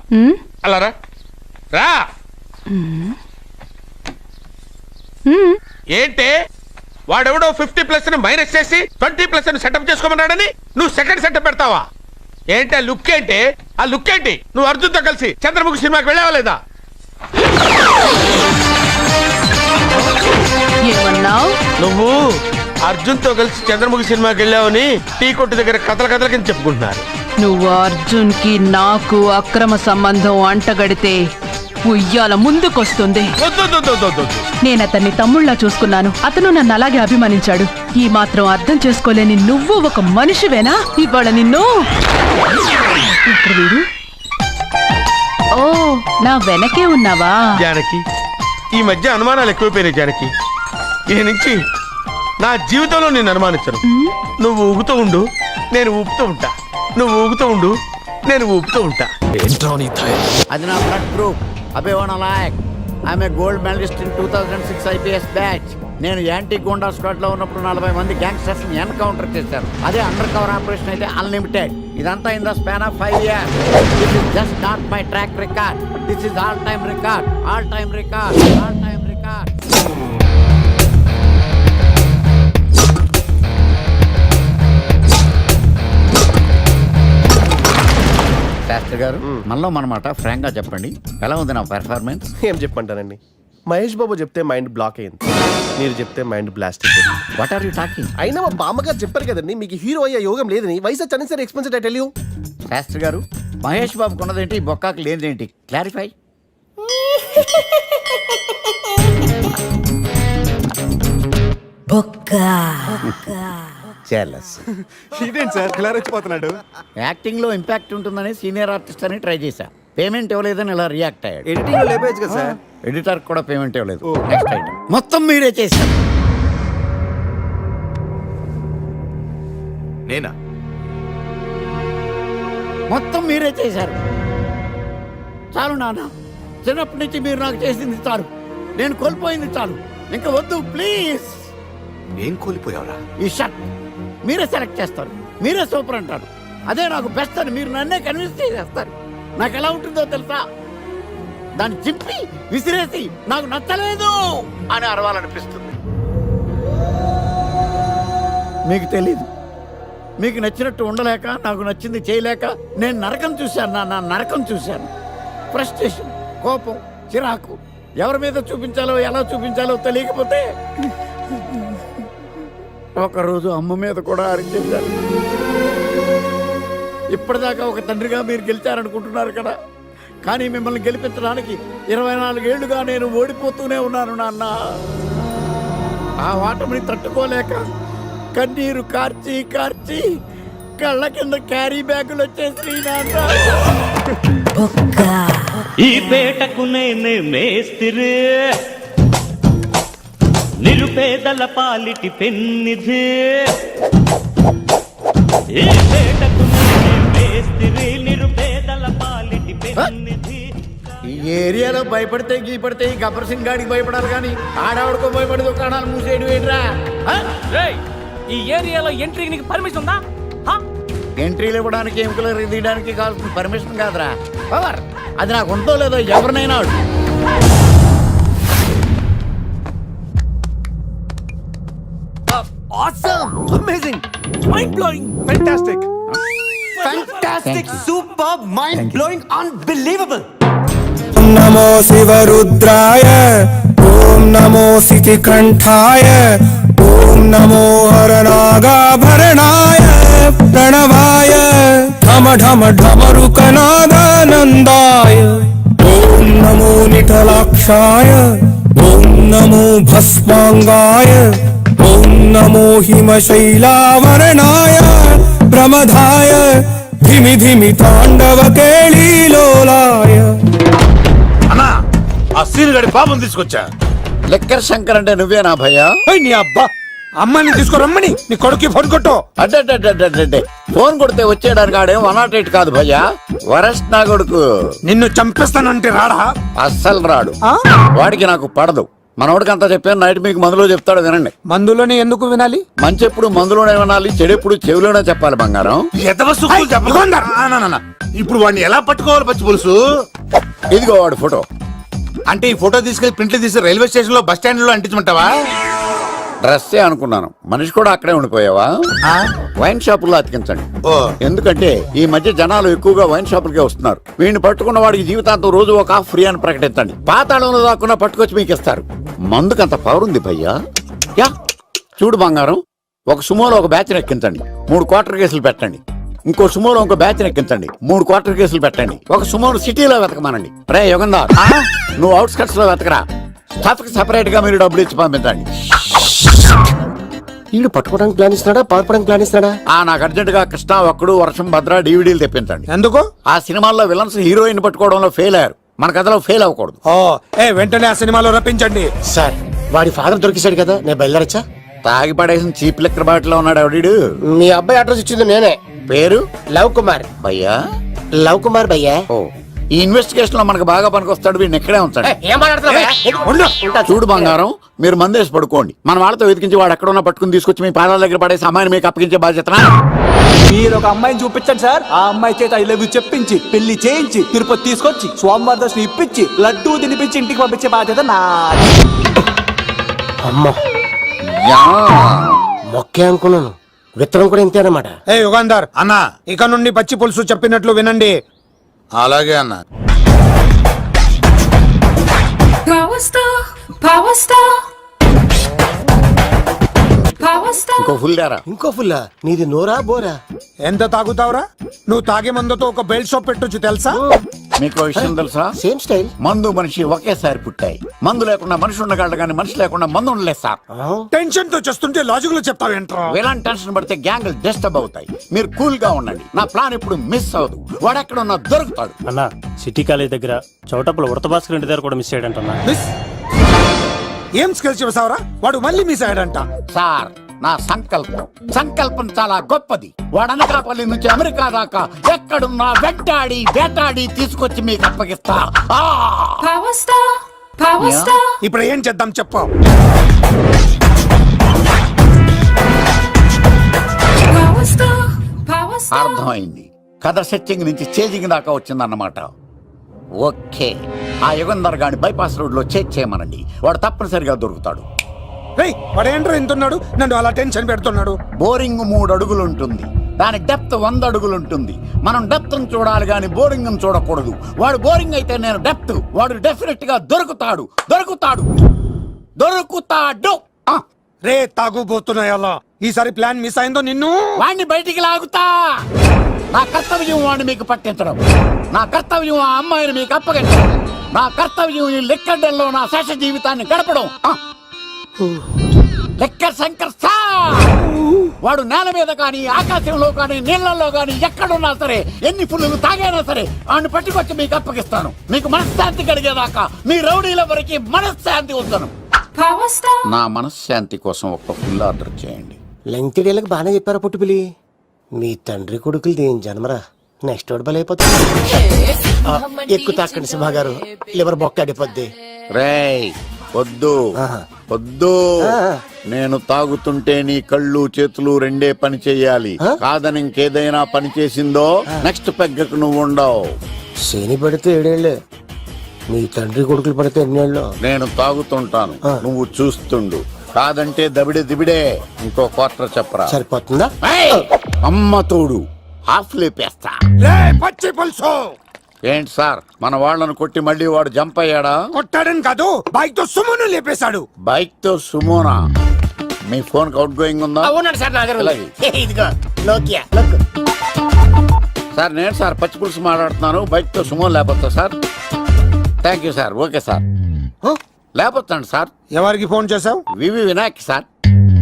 Speaker 3: అలా రా రా. ఏంటి వాడెవడో 50+ మైనస్ చేసి 20+ సెటప్ చేసుకోమన్నాడని నువ్వు సెకండ్ సెటప్ పెడతావా? ఏంటి ఆ లుక్ ఏంటి? ఆ లుక్ ఏంటి? నువ్వు అర్జున్తో కలిసి చంద్రముఖి సినిమాకి వెళ్ళావా లేదా?
Speaker 9: ఏమన్నావు?
Speaker 3: నువ్వు అర్జున్తో కలిసి చంద్రముఖి సినిమాకి వెళ్ళావని టీ కొట్టు దగ్గర కథల కింద చెప్పుకుంటున్నారు.
Speaker 9: నువ్వు అర్జున్ కి నాకు అక్రమ సంబంధం అంటగడితే ఉయ్యాల ముందుకొస్తుంది. నేను అతన్ని తమ్ముళ్ళ చూసుకున్నాను. అతను నన్ను అలాగే అభిమానించాడు. ఈ మాత్రం అర్థం చేసుకోలేని నువ్వు ఒక మనిషివేనా? ఇవాళ నిన్ను వీడు. ఓ, నా వెనకే ఉన్నావా?
Speaker 3: జానకి, ఈ మధ్య అనుమానాలు ఎక్కువైపోయినాయి జానకి. ఈ నుంచి నా జీవితంలో నేను అనుమానించను. నువ్వు ఊగుతూ ఉండు, నేను ఊపుతూ ఉంటా. నువ్వు ఊగుతూ ఉండు, నేను ఊపుతూ ఉంటా.
Speaker 11: అది నా బ్లడ్ గ్రూప్. అభివాణ లాయక్. I'm a gold medalist in 2006 IPS batch. నేను యాంటీ గోండా స్క్వాడ్ లో ఉన్నప్పుడు 40 మంది గ్యాంగ్స్టర్స్ ని ఎన్కౌంటర్ చేశారు. అదే అండర్ కవర్ ఆపరేషన్ అయితే అన్లిమిటెడ్. ఇదంతా in the span of 5 years. This is just not my track record. This is all time record. All time record. All time record. Shastri garu, మనలో మనమాట Frank గా చెప్పండి, ఎలా ఉంది నా పెర్ఫార్మెన్స్?
Speaker 10: ఏం చెప్పంటానండి, మహేష్ బాబు చెప్తే మైండ్ బ్లాక్ అయింది, మీరు చెప్తే మైండ్ బ్లాస్ట్ అయిపోయింది.
Speaker 11: What are you talking?
Speaker 10: అయినా మా బామ్మగారు చెప్పారు కదండి మీకు హీరో అయ్యే యోగం లేదని. వయసు చని sir expensive I tell you.
Speaker 11: Shastri garu, Mahesh Babu కొన్నదేంటి, బొక్కాకు లేనిదేంటి? క్లారిఫై.
Speaker 10: ఇదేంటి సార్ ఇలా రెచ్చిపోతున్నాడు?
Speaker 11: యాక్టింగ్ లో ఇంపాక్ట్ ఉంటుందని సీనియర్ ఆర్టిస్ట్ అని ట్రై చేశా. పేమెంట్ ఇవ్వలేదని ఇలా రియాక్ట్ అయ్యాడు.
Speaker 10: ఎడిటింగ్ లో లేపేయచ్చు కదా సార్.
Speaker 11: ఎడిటర్ కూడా పేమెంట్ ఇవ్వలేదు. నెక్స్ట్ ఐటమ్ మొత్తం మీరే చేశారు.
Speaker 5: నేనా?
Speaker 11: మొత్తం మీరే చేశారు. చాలు నాన్న, చిన్నప్పటి నుంచి మీరు నాకు చేసింది చాలు. నేను కోల్పోయింది చాలు. ఇంకా వద్దు ప్లీజ్.
Speaker 5: ఏం కోల్పోయావురా?
Speaker 11: ఈ షర్ట్ మీరే సెలెక్ట్ చేస్తారు, మీరే సూపర్ అంటారు. అదే నాకు బెస్ట్ అని మీరు నన్నే కన్విన్స్ చేసేస్తారు. నాకు ఎలా ఉంటుందో తెలుసా? దాన్ని చింపి విసిరేసి నాకు నచ్చలేదు అని అరవాలనిపిస్తుంది. మీకు తెలీదు, మీకు నచ్చినట్టు ఉండలేక, నాకు నచ్చింది చేయలేక నేను నరకం చూశాను. నా నరకం చూశాను. ఫ్రస్ట్రేషన్, కోపం, చిరాకు, ఎవరి మీద చూపించాలో ఎలా చూపించాలో తెలియకపోతే ఒకరోజు అమ్మ మీద కూడా అరిచేశాను. ఇప్పటిదాకా ఒక తండ్రిగా మీరు గెలిచారనుకుంటున్నారు కదా, కానీ మిమ్మల్ని గెలిపించడానికి 24 ఏళ్లుగా నేను ఓడిపోతూనే ఉన్నాను నాన్న. ఆ ఓటమిని తట్టుకోలేక కన్నీరు కార్చి కార్చి కళ్ళ కింద క్యారీ బ్యాగులు వచ్చేసి నాన్న.
Speaker 12: ఈ పేటకు నేనే మేస్తిరి, నిరుపేదల పాలిటి పెన్నిధి. ఈ పేటకు నేనే మేస్తిరి, నిరుపేదల పాలిటి పెన్నిధి.
Speaker 11: ఈ ఏరియాలో భయపడితే గీపడితే ఈ గబ్బర్ సింగ్ గాడికి భయపడాలి, కానీ ఆడవాడికో భయపడి దుకాణాలు మూసేయడం ఏంట్రా?
Speaker 12: ఈ ఏరియాలో ఎంట్రీకి నీకు పర్మిషన్ ఉందా?
Speaker 11: ఎంట్రీలు ఇవ్వడానికి, ఎముకలు తీయడానికి కావాల్సిన పర్మిషన్ కాదురా, పవర్. అది నాకు ఉందో లేదో ఎవరినైనా అడుగు.
Speaker 13: Awesome! Amazing! Mind-blowing! Fantastic! Fantastic! Superb! Mind-blowing! Unbelievable!
Speaker 14: नमो शिवरुद्राय, ओम नमो सितिकंठाय, ओम नमो हरनागाभरणाय प्रणवाय, ढम ढम ढमरुकनादानन्दाय, ओम नमो निटलाक्षाय, నమో భస్మాంగాయ ఓం నమో హిమశైలావరణాయ ప్రమదాయ ధిమి ధిమి తాండవ కేళీలోలాయ.
Speaker 15: అన్నా ఆ సీన్ గడి బాబుని తీసుకొచ్చా.
Speaker 11: లెక్కర్ శంకర్ అంటే నువ్వేనా భయ్యా?
Speaker 15: నీ అబ్బా అమ్మాయిని తీసుకురమ్మని నీ కొడుకు ఫోన్ కొట్టు.
Speaker 11: అడ్డే ఫోన్ కొడితే వచ్చేయడానికి ఆడేం 108 కాదు భయ్యా, వరస్ట్ నా కొడుకు.
Speaker 15: నిన్ను చంపేస్తానంటే రాడా?
Speaker 11: అస్సలు రాడు, వాడికి నాకు పడదు. మనోడికి అంతా చెప్పాను, నైట్ మీకు మందులో చెప్తాడు వినండి.
Speaker 15: మందులోనే ఎందుకు వినాలి?
Speaker 11: మంచి ఎప్పుడు మందులోనే వినాలి, చెడు ఎప్పుడు చెవిలోనే చెప్పాలి బంగారం.
Speaker 15: ఇప్పుడు వాడిని ఎలా పట్టుకోవాలి పచ్చి పులుసు?
Speaker 11: ఇదిగో వాడు ఫోటో.
Speaker 15: అంటే ఈ ఫోటో తీసుకెళ్లి ప్రింట్లు తీసి రైల్వే స్టేషన్ లో బస్ స్టాండ్ లో అంటించమంటావా?
Speaker 11: డ్రెస్సే అనుకున్నాను, మనిషి కూడా అక్కడే ఉండిపోయావా? వైన్ షాపుల్లో అతికించండి. ఎందుకంటే ఈ మధ్య జనాలు ఎక్కువగా వైన్ షాపులకే వస్తున్నారు. వీడిని పట్టుకున్న వాడికి జీవితాంతం రోజు ఒక ఆఫ్ ఫ్రీ అని ప్రకటించండి. పాతాళంలో దాక్కున్నా పట్టుకొచ్చి మీకు ఇస్తారు. మందుకంత పవర్ ఉంది భయ్యా. యా చూడు బంగారం, ఒక సుమోలో ఒక బ్యాచ్ ఎక్కించండి, 3 క్వార్టర్ కేసులు పెట్టండి. ఇంకో సుమోలో ఇంకో బ్యాచ్ ఎక్కించండి, 3 క్వార్టర్ కేసులు పెట్టండి. ఒక సుమోను సిటీలో వెతకమానండి. రే యుగంధర్, నువ్వు అవుట్స్కట్స్ లో వెతకరా. స్టాఫ్ కి సెపరేట్ గా మీరు డబ్బులు ఇచ్చి పంపించండి.
Speaker 10: వీడు పట్టుకోవడానికి ప్లాన్ ఇస్తున్నాడా, పాల్పడానికి ప్లాన్ ఇస్తున్నాడా?
Speaker 11: నాకు అర్జెంట్ గా కృష్ణ, ఒక్కడు, వర్షం, భద్ర డివిడీలు తెప్పించండి.
Speaker 15: ఎందుకు?
Speaker 11: ఆ సినిమాల్లో విలన్స్ హీరోయిన్ పట్టుకోవడంలో ఫెయిల్ అయ్యారు, మన కథలో ఫెయిల్ అవ్వకూడదు.
Speaker 15: వెంటనే ఆ సినిమాలో రప్పించండి.
Speaker 10: సార్ వాడి ఫాదర్ దొరికేశాడు కదా, నేను బయలుదేరచ్చా?
Speaker 11: తాగి పడేసిన చీప్ లెక్కర్ బాటిలో ఉన్నాడు ఎవడీడు.
Speaker 10: మీ అబ్బాయి అడ్రస్ ఇచ్చింది నేనే.
Speaker 11: పేరు
Speaker 10: లవ్ కుమార్
Speaker 11: భయ్యా.
Speaker 10: లవ్ కుమార్ భయ్యా.
Speaker 11: ఈ ఇన్వెస్టిగేషన్ లో మనకు బాగా పనికొస్తాడు, వీడిని ఎక్కడే ఉంచండి. చూడు బంగారం, మీరు మందేసి పడుకోండి. మన వాళ్ళతో వెతికించి వాడు ఎక్కడ ఉన్నా పట్టుకుని తీసుకొచ్చి మీ పాదాల దగ్గర పడేసి అమ్మాయిని మీకు అప్పగించే బాధ్యత.
Speaker 13: మీరు ఒక అమ్మాయిని చూపించండి సార్. ఆ అమ్మాయి చేత ఐ లవ్ యూ చెప్పించి పెళ్లి చేయించి తిరుపతి తీసుకొచ్చి స్వామివారి దర్శనం ఇప్పించి లడ్డూ తినిపించి ఇంటికి పంపించే బాధ్యత నాది.
Speaker 10: అమ్మా మొక్కే అనుకున్నాను, విత్తనం కూడా ఇంతే అన్నమాట.
Speaker 15: యుగంధర్ అన్నా, ఇక నుండి పచ్చి పులుసు చెప్పినట్లు వినండి. అలాగే అన్న.
Speaker 11: ఇంకో ఫుల్
Speaker 10: నీది నోరా బోరా?
Speaker 15: ఎంత తాగుతావురా? నువ్వు తాగే మందుతో ఒక బెల్ట్ షాప్ పెట్టొచ్చు తెలుసా?
Speaker 11: మీకు విషయం తెలుసా?
Speaker 10: Same style.
Speaker 11: మందు మనిషి ఒకేసారి పుట్టాయి. మందు లేకుండా మనిషి ఉండగలడు కానీ మనిషి లేకుండా మందు ఉండలేదు సార్.
Speaker 15: టెన్షన్ తో చేస్తుంటే లాజిక్ లో చెప్తావేంట్రా?
Speaker 11: ఎలాంటి టెన్షన్ పడితే గ్యాంగులు డిస్టర్బ్ అవుతాయి. మీరు కూల్ గా ఉండండి, నా ప్లాన్ ఇప్పుడు మిస్ అవ్వదు. వాడు ఎక్కడ ఉన్నా దొరుకుతాడు.
Speaker 16: అన్నా సిటీ కాలేజ్ దగ్గర చౌటప్పుల ఉడత భాస్కర్ ఇంటి దగ్గర కూడా మిస్ అయ్యాడంటున్నా.
Speaker 15: ఏం స్కిల్స్ చేసావరా? వాడు మళ్ళీ మిస్ అయ్యాడంట.
Speaker 11: సార్ నా సంకల్పం చాలా గొప్పది. వాడు అనకాపల్లి నుంచి అమెరికా దాకా ఎక్కడున్నా వెంటాడి వేటాడి తీసుకొచ్చి మీకు అప్పగిస్తా.
Speaker 15: ఇప్పుడు ఏం చేద్దాం చెప్పు.
Speaker 11: అర్థమైంది, కథ సెట్టింగ్ నుంచి చేజింగ్ దాకా వచ్చిందన్నమాట. ఓకే, ఆ యుగంధర్ గాని బైపాస్ రోడ్ లో చేయమనండి, వాడు తప్పనిసరిగా దొరుకుతాడు.
Speaker 15: వాడేంట్రా ఎంతున్నాడు, నన్ను అలా టెన్షన్ పెడుతున్నాడు.
Speaker 11: బోరింగ్ 3 అడుగులు ఉంటుంది, దాని డెప్త్ 100 అడుగులు ఉంటుంది. మనం డెప్త్ చూడాలి గాని బోరింగ్ చూడకూడదు. వాడు బోరింగ్ అయితే నేను డెప్త్. వాడు డెఫినెట్ గా దొరుకుతాడు.
Speaker 15: రే తాగుబోతున్నాయా, ఈసారి ప్లాన్ మిస్ అయిందో నిన్ను
Speaker 11: వాడిని బయటికి లాగుతా. నా కర్తవ్యం వాడిని మీకు పట్టించడం, నా కర్తవ్యం ఆ అమ్మాయిని మీకు అప్పగించడం, నా కర్తవ్యం ఈ లెక్కడ్డల్లో నా శేష జీవితాన్ని గడపడం. లెక్కర్ శంకర్ సార్, వాడు నేల మీద కానీ ఆకాశంలో కానీ నీళ్లలో కానీ ఎక్కడున్నా సరే, ఎన్ని పుల్లులు తాగైనా సరే వాడిని పట్టుకొచ్చి మీకు అప్పగిస్తాను. మీకు మనశ్శాంతి కలిగేదాకా మీ రౌడీలెవరికి మనశ్శాంతి ఉందను. నా మనశ్శాంతి కోసం ఒక్క ఫుల్ ఆర్డర్ చేయండి.
Speaker 10: లెంగ్త్ డేలకు బాగానే చెప్పారా పుట్టుపిలి? మీ తండ్రి కొడుకులు దేని జన్మరా, నెక్స్ట్ ఓడి బలైపోతుంది. ఎక్కువ తాకండి సింహ గారు, లివర్ బొక్క అడిపోద్ది.
Speaker 11: రేయ్ వద్దు, నేను తాగుతుంటే నీ కళ్ళు చేతులు రెండే పని చెయ్యాలి. కాదని ఇంకేదైనా పని చేసిందో నెక్స్ట్ పెగ్గకు నువ్వు ఉండవు.
Speaker 10: శని పడితే 7 ఏళ్ళే, మీ తండ్రి కొడుకులు పడితే 8 ఏళ్ళు.
Speaker 11: నేను తాగుతుంటాను, నువ్వు చూస్తుండు. కాదంటే దిబిడే. ఇంకో క్వార్టర్ చెప్పరా?
Speaker 10: సరిపోతుందా?
Speaker 11: అమ్మ తోడు హాఫ్ లేపేస్తా.
Speaker 15: పచ్చి పులుసు
Speaker 11: ఏంటి సార్, మన వాళ్ళను కొట్టి మళ్ళీ వాడు జంప్ అయ్యాడా?
Speaker 15: కొట్టాడని కాదు, బైక్ తో సుమోను లేపేశాడు.
Speaker 11: బైక్ తో సుమోనా? మీ ఫోన్ అవుట్ గోయింగ్ ఉందా? సార్ నేను సార్ పచ్చి పులుసు మాట్లాడుతున్నాను. బైక్ తో సుమో లేకపోతా sir. Thank you sir. Okay sir. లేకపోతాను సార్.
Speaker 15: ఎవరికి ఫోన్ చేసావు?
Speaker 11: వివి వినాయక్ సార్.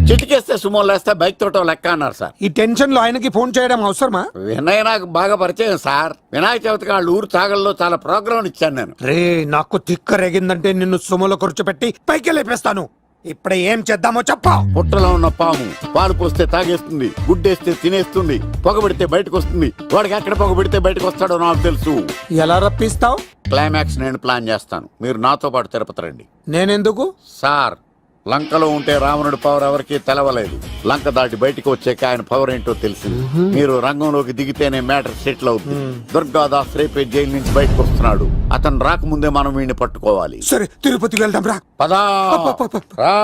Speaker 11: చిటికేస్తే సుమో లేస్తే బైక్ తోటో లెక్క అన్నారు సార్.
Speaker 15: ఈ టెన్షన్ లో ఆయనకి ఫోన్ చేయడం అవసరమా?
Speaker 11: వినయ్ నాకు బాగా పరిచయం సార్. వినాయక చవితికి వాళ్ళ ఊరు చాగల్లో చాలా ప్రోగ్రాం ఇచ్చాను నేను.
Speaker 15: రే నాకు తిక్క రేగిందంటే నిన్ను సుమోలో కూర్చోపెట్టి పైకి లేపేస్తాను. ఇప్పుడు ఏం చేద్దామో చెప్పా.
Speaker 11: పుట్టలో ఉన్న పాము పాలు పోస్తే తాగేస్తుంది, గుడ్డేస్తే తినేస్తుంది, పొగబెడితే బయటకు వస్తుంది. వాడికి ఎక్కడ పొగబెడితే బయటకు వస్తాడో నాకు తెలుసు.
Speaker 15: ఎలా రప్పిస్తావు?
Speaker 11: క్లైమాక్స్ నేను ప్లాన్ చేస్తాను. మీరు నాతో పాటు తిరుపతి రండి.
Speaker 15: నేనెందుకు?
Speaker 11: సార్, లంకలో ఉంటే రావణుడి పవర్ ఎవరికి తెలవలేదు. లంక దాటి బయటకు వచ్చాక ఆయన పవర్ ఏంటో తెలిసింది. మీరు రంగంలోకి దిగితేనే మ్యాటర్ సెటిల్ అవుతుంది. దుర్గాదాస్ రేపే జైలు నుంచి బయటకు వస్తున్నాడు. అతను రాకముందే మనం వీడిని పట్టుకోవాలి.
Speaker 15: సరే, తిరుపతికి వెళ్దాం రా.
Speaker 11: పదా రా.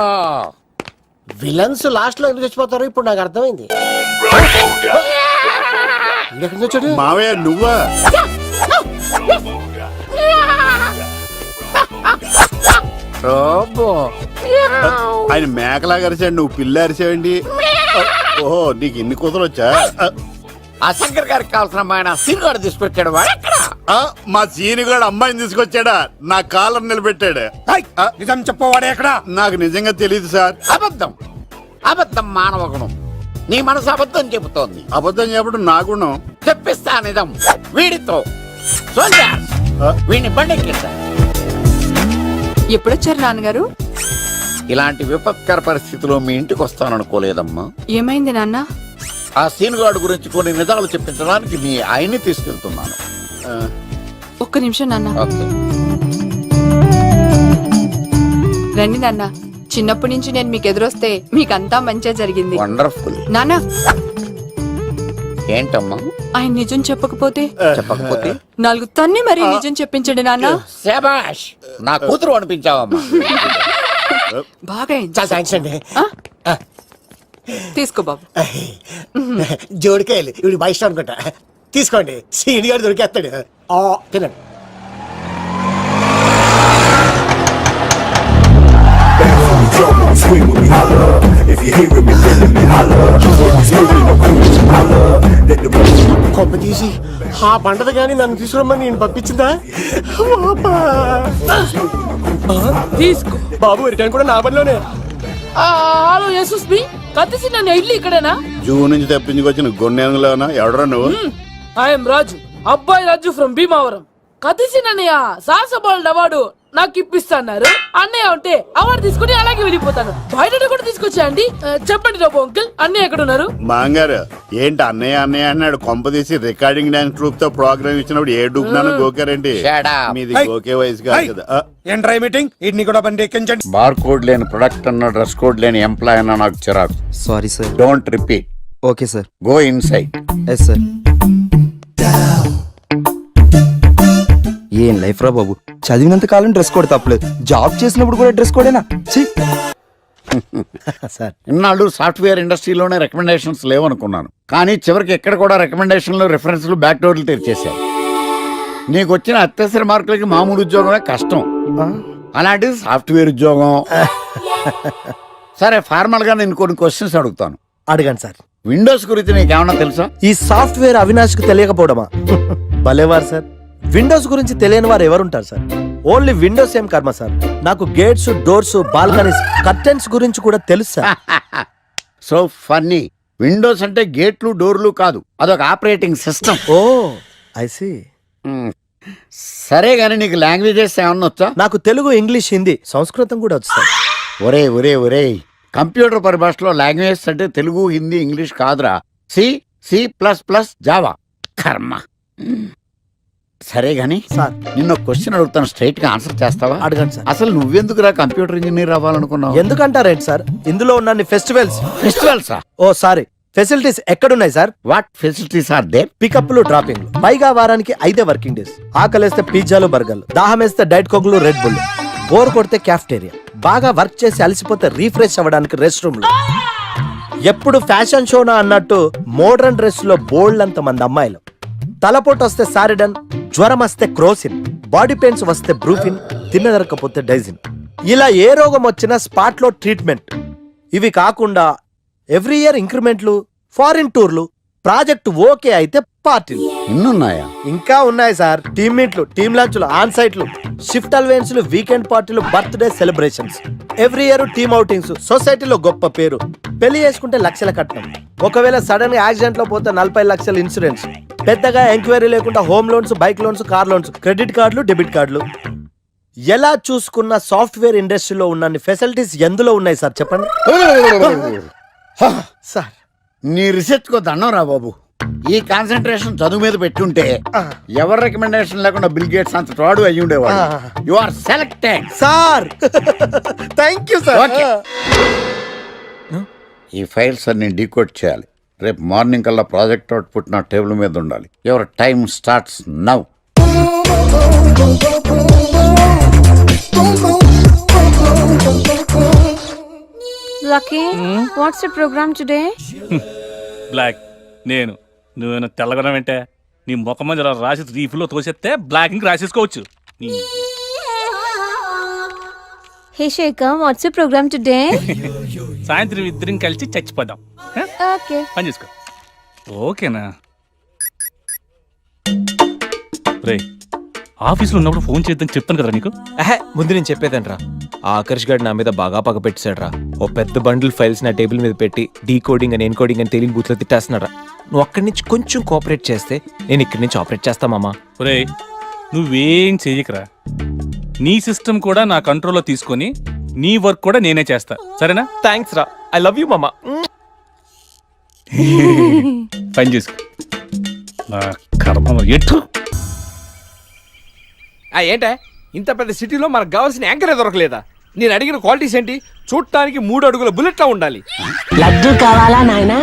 Speaker 10: విలన్స్ లాస్ట్ లో ఎందుకు చచ్చిపోతారు ఇప్పుడు నాకు అర్థమైంది.
Speaker 11: మావయ్య నువ్వా? ఆయన మేకలాగా అరిచాడు, నువ్వు పిల్ల అరిచావండి. ఓహో, నీకు ఇన్ని కుదరొచ్చా? ఆ శంకర్ గారికి కావాల్సిన అమ్మాయి సీనుగాడు తీసుకొచ్చాడు. మా సీనుగాడు అమ్మాయిని తీసుకొచ్చాడా? నా కాలర్ నిలబెట్టాడు.
Speaker 15: నిజం చెప్పవాడే ఎక్కడ?
Speaker 11: నాకు నిజంగా తెలియదు సార్. అబద్ధం, అబద్ధం మానవ గుణం. నీ మనసు అబద్ధం చెబుతోంది. అబద్ధం చెప్పడం నా గుణం. చెప్పిస్తా నిజం వీడితో. వీడిని బండెక్కిస్తా.
Speaker 9: ఎప్పుడొచ్చారు నాన్నగారు?
Speaker 11: ఇలాంటి విపత్కర పరిస్థితిలో మీ ఇంటికి వస్తాననుకోలేదమ్మా.
Speaker 9: ఏమైంది నాన్న?
Speaker 11: ఆ సీనుగాడు గురించి కొన్ని నిజాలు చెప్పించడానికి మీ ఆయన్ని తీసుకెళ్తున్నాను.
Speaker 9: ఒక్క నిమిషం నాన్న. రండి నాన్న. చిన్నప్పటి నుంచి నేను మీకు ఎదురొస్తే మీకంతా మంచిగా జరిగింది.
Speaker 11: వండర్ఫుల్.
Speaker 9: నాన్న,
Speaker 11: ఏంటమ్మా?
Speaker 9: ఆయన నిజం చెప్పకపోతే
Speaker 11: చెప్పకపోతే
Speaker 9: 4 తన్ని మరి నిజం చెప్పించండి నాన్న.
Speaker 11: శభాష్, నా కూతురు అనిపించావమ్మా.
Speaker 9: బాగా తీసుకో బాబు.
Speaker 10: జోడికాయలు ఇవి బాగా ఇష్టం అనుకుంటా. తీసుకోండి, సీని గారు దొరికేస్తాడు. తినండి. కొమ్మ తీసి ఆ పంటది కానీ నన్ను తీసుకురమ్మని నేను పంపించిందా?
Speaker 12: తీసుకో
Speaker 10: బాబు, రిటర్న్ కూడా నా పనిలోనే.
Speaker 12: హలో యశస్వి, కత్తిసి నన్ను ఇల్లు ఇక్కడేనా?
Speaker 11: జూ నుంచి తప్పించుకొచ్చిన గొన్నెంగులోనా? ఎవడరా నువ్వు?
Speaker 12: ఐఎమ్ రాజు, అబ్బాయి రాజు ఫ్రమ్ భీమావరం. కత్తిసి నన్నయ్య సాహసబాల్ అవార్డు నాకు ఇప్పిస్తాన్నారు. అన్నయ్య ఉంటే అవార్డు తీసుకుని అలాగే వెళ్ళిపోతాను. బయట కూడా తీసుకొచ్చాయండి. చెప్పండి రాబు అంకుల్, అన్నయ్య ఎక్కడ ఉన్నారు?
Speaker 11: మాంగారు ఏంటి అన్నయ్య అన్నయ్య అన్నాడు? కొంప తీసి రికార్డింగ్ డాన్స్ ట్రూప్ తో ప్రోగ్రామ్ ఇచ్చినప్పుడు ఏ డూబ్నాను గోకారండి. మీది గోకే వయసు కాదు కదా.
Speaker 15: ఏంట్రై మీటింగ్? ఇడ్ని కూడా బండి ఎక్కించండి.
Speaker 11: బార్ కోడ్ లేని ప్రొడక్ట్ అన్న, డ్రెస్ కోడ్ లేని ఎంప్లాయ్ అన్న నాకు చిరాకు.
Speaker 17: Sorry sir.
Speaker 11: Don't repeat.
Speaker 17: Okay sir.
Speaker 11: Go inside.
Speaker 17: Yes sir. ఏం లైఫ్ రా బాబు, చదివినంత కాలం డ్రెస్ కోడ్ తప్పలేదు, జాబ్ చేసినప్పుడు కూడా డ్రెస్ కోడేనా?
Speaker 11: సార్, ఇన్నాళ్ళు సాఫ్ట్వేర్ ఇండస్ట్రీలోనే రికమెండేషన్స్ లేవనుకున్నాను, కానీ చివరికి ఎక్కడ కూడా రికమెండేషన్లు, రిఫరెన్స్లు, బ్యాక్ డోర్లు తెరిచేశారు. నీకు వచ్చిన అత్యవసర మార్కులకి మామూలు ఉద్యోగమే కష్టం, అలాంటిది సాఫ్ట్వేర్ ఉద్యోగం. సరే, ఫార్మల్ గా నేను కొన్ని క్వశ్చన్స్ అడుగుతాను.
Speaker 10: అడగండి సార్.
Speaker 11: విండోస్ గురించి నీకేమన్నా తెలుసా?
Speaker 10: ఈ సాఫ్ట్వేర్ అవినాష్కి తెలియకపోవడమా? భలేవారు సార్. విండోస్ గురించి తెలియని వారు ఎవరుంటారు సార్? ఓన్లీ విండోస్ ఏం కర్మ సార్, నాకు గేట్స్, డోర్స్, బాల్కనీస్, కర్టెన్స్ గురించి కూడా తెలుసు సార్.
Speaker 11: So funny. విండోస్ అంటే గేట్లు, డోర్లు కాదు, అదొక operating system.
Speaker 10: Oh I see.
Speaker 11: సరే గానీ నీకు లాంగ్వేజెస్ ఏమన్నా వచ్చా?
Speaker 10: నాకు తెలుగు, ఇంగ్లీష్, హిందీ, సంస్కృతం కూడా వచ్చు సార్.
Speaker 11: ఒరే ఒరే ఒరే, కంప్యూటర్ పరిభాషలో లాంగ్వేజెస్ అంటే తెలుగు, హిందీ, ఇంగ్లీష్ కాదురా. C, C++, Java. కర్మ. సరే గాని నిన్న క్వశ్చన్ అడుగుతాను, స్ట్రైట్ గా ఆన్సర్ చేస్తావా?
Speaker 10: అడగండి సార్.
Speaker 11: అసలు నువ్వెందుకురా కంప్యూటర్ ఇంజనీర్ అవ్వాలనుకున్నావు?
Speaker 10: ఎందుకంటారేంటి సార్, ఇందులో ఉన్న ఫెస్టివల్స్.
Speaker 11: ఫెస్టివల్సా?
Speaker 10: ఓ సారీ, ఫెసిలిటీస్ ఎక్కడున్నాయి sir?
Speaker 11: What facilities are there?
Speaker 10: పికప్లు, డ్రాపింగ్లు, పైగా వారానికి 5 వర్కింగ్ డేస్. ఆకలేస్తే పిజ్జాలు, బర్గర్లు, దాహం వేస్తే డైట్ కోక్లు, రెడ్ బుల్, బోర్ కొడితే క్యాఫ్టేరియా, బాగా వర్క్ చేసి అలసిపోతే రీఫ్రెష్ అవ్వడానికి రెస్ట్ రూమ్లు. ఎప్పుడు ఫ్యాషన్ షోనా అన్నట్టు మోడర్న్ డ్రెస్ లో బోల్డ్ అంత మంది అమ్మాయిలు. తలపోటు వస్తే సారిడన్, జ్వరం వస్తే క్రోసిన్, బాడీ పెయిన్స్ వస్తే బ్రూఫిన్, తిన్నదరకపోతే డైజిన్. ఇలా ఏ రోగం వచ్చినా స్పాట్ లో ట్రీట్మెంట్. ఇవి కాకుండా ఎవ్రీ ఇయర్ ఇంక్రిమెంట్లు, ఫారిన్ టూర్లు, ప్రాజెక్ట్ ఓకే అయితే పార్టీలు.
Speaker 11: ఇన్నున్నాయా?
Speaker 10: ఇంకా ఉన్నాయి సార్. టీమ్ మీట్లు, టీమ్ లంచ్లు, ఆన్ సైట్లు, షిఫ్ట్ అలవెన్స్లు, వీకెండ్ పార్టీలు, birthday celebrations, every year team outings, సొసైటీలో గొప్ప పేరు, పెళ్లి చేసుకుంటే లక్షల కట్నం, ఒకవేళ సడన్ గా యాక్సిడెంట్ లో పోతే 40 లక్షల ఇన్సూరెన్స్, పెద్దగా ఎంక్వైరీ లేకుండా home loans, bike loans, car loans, credit కార్డులు, డెబిట్ కార్డులు. ఎలా చూసుకున్న సాఫ్ట్వేర్ ఇండస్ట్రీలో ఉన్న ఫెసిలిటీస్ ఎందులో ఉన్నాయి సార్ చెప్పండి.
Speaker 11: సార్ నీ రీసెర్చ్ కో దండం రా బాబు. ఈ కాన్సన్ట్రేషన్ చదువు మీద పెట్టుంటే ఎవరి రికమెండేషన్ లేకుండా బిల్ గేట్స్ అంత వాడు అయ్యి ఉండేవాడు. You are selected
Speaker 10: sir. Thank you sir.
Speaker 11: ఈ ఫైల్స్ అన్ని డీకోడ్ చేయాలి. రేపు మార్నింగ్ కల్లా ప్రాజెక్ట్ అవుట్పుట్ నా టేబుల్ మీద ఉండాలి. Your time starts now.
Speaker 8: Lucky, what's the program today?
Speaker 18: బ్లాక్. నేను నువ్వేనా తెల్లగొనం ఏంటే? నీ ముఖం మీద ఇలా రాసి రీఫ్లో తోసేస్తే బ్లాక్ ఇంక రాసేసుకోవచ్చు.
Speaker 8: Hey Shekhar, what's the program today?
Speaker 18: సాయంత్రం ఇద్దరం కలిసి చచ్చిపోదాం.
Speaker 8: Okay.
Speaker 18: పని చేసుకో. ఓకేనా? రే, ఆఫీస్లో ఉన్నప్పుడు ఫోన్ చేద్దాం చెప్తాను కదా నీకు.
Speaker 19: ముందు నేను చెప్పేదంట్రా. ఆ ఆకర్ష్ గారు నా మీద బాగా పగ పెట్టాడురా. ఓ పెద్ద బండిల్ ఫైల్స్ నా టేబుల్ మీద పెట్టి డీకోడింగ్ అని ఎన్కోడింగ్ అని తెలియని బూత్లో తిట్టేస్తున్నారా. నువ్వు అక్కడి నుంచి కొంచెం కోఆపరేట్ చేస్తే నేను ఇక్కడి నుంచి ఆపరేట్ చేస్తామమ్మా.
Speaker 18: రే, నువ్వేం చెయ్యకరా. నీ సిస్టమ్ కూడా నా కంట్రోల్లో తీసుకొని నీ వర్క్ కూడా నేనే చేస్తా, సరేనా?
Speaker 19: థ్యాంక్స్ రా. ఐ లవ్ యూ మామా.
Speaker 18: పని చేసుకో. నా కర్మ ఎటు.
Speaker 3: ఏంటే ఇంత పెద్ద సిటీలో మనకు కావాల్సిన యాంకరే దొరకలేదా? నేను అడిగిన క్వాలిటీస్ ఏంటి? చూడటానికి 3 అడుగుల బుల్లెట్లా ఉండాలి.
Speaker 20: లడ్డు కావాలా నాయనా?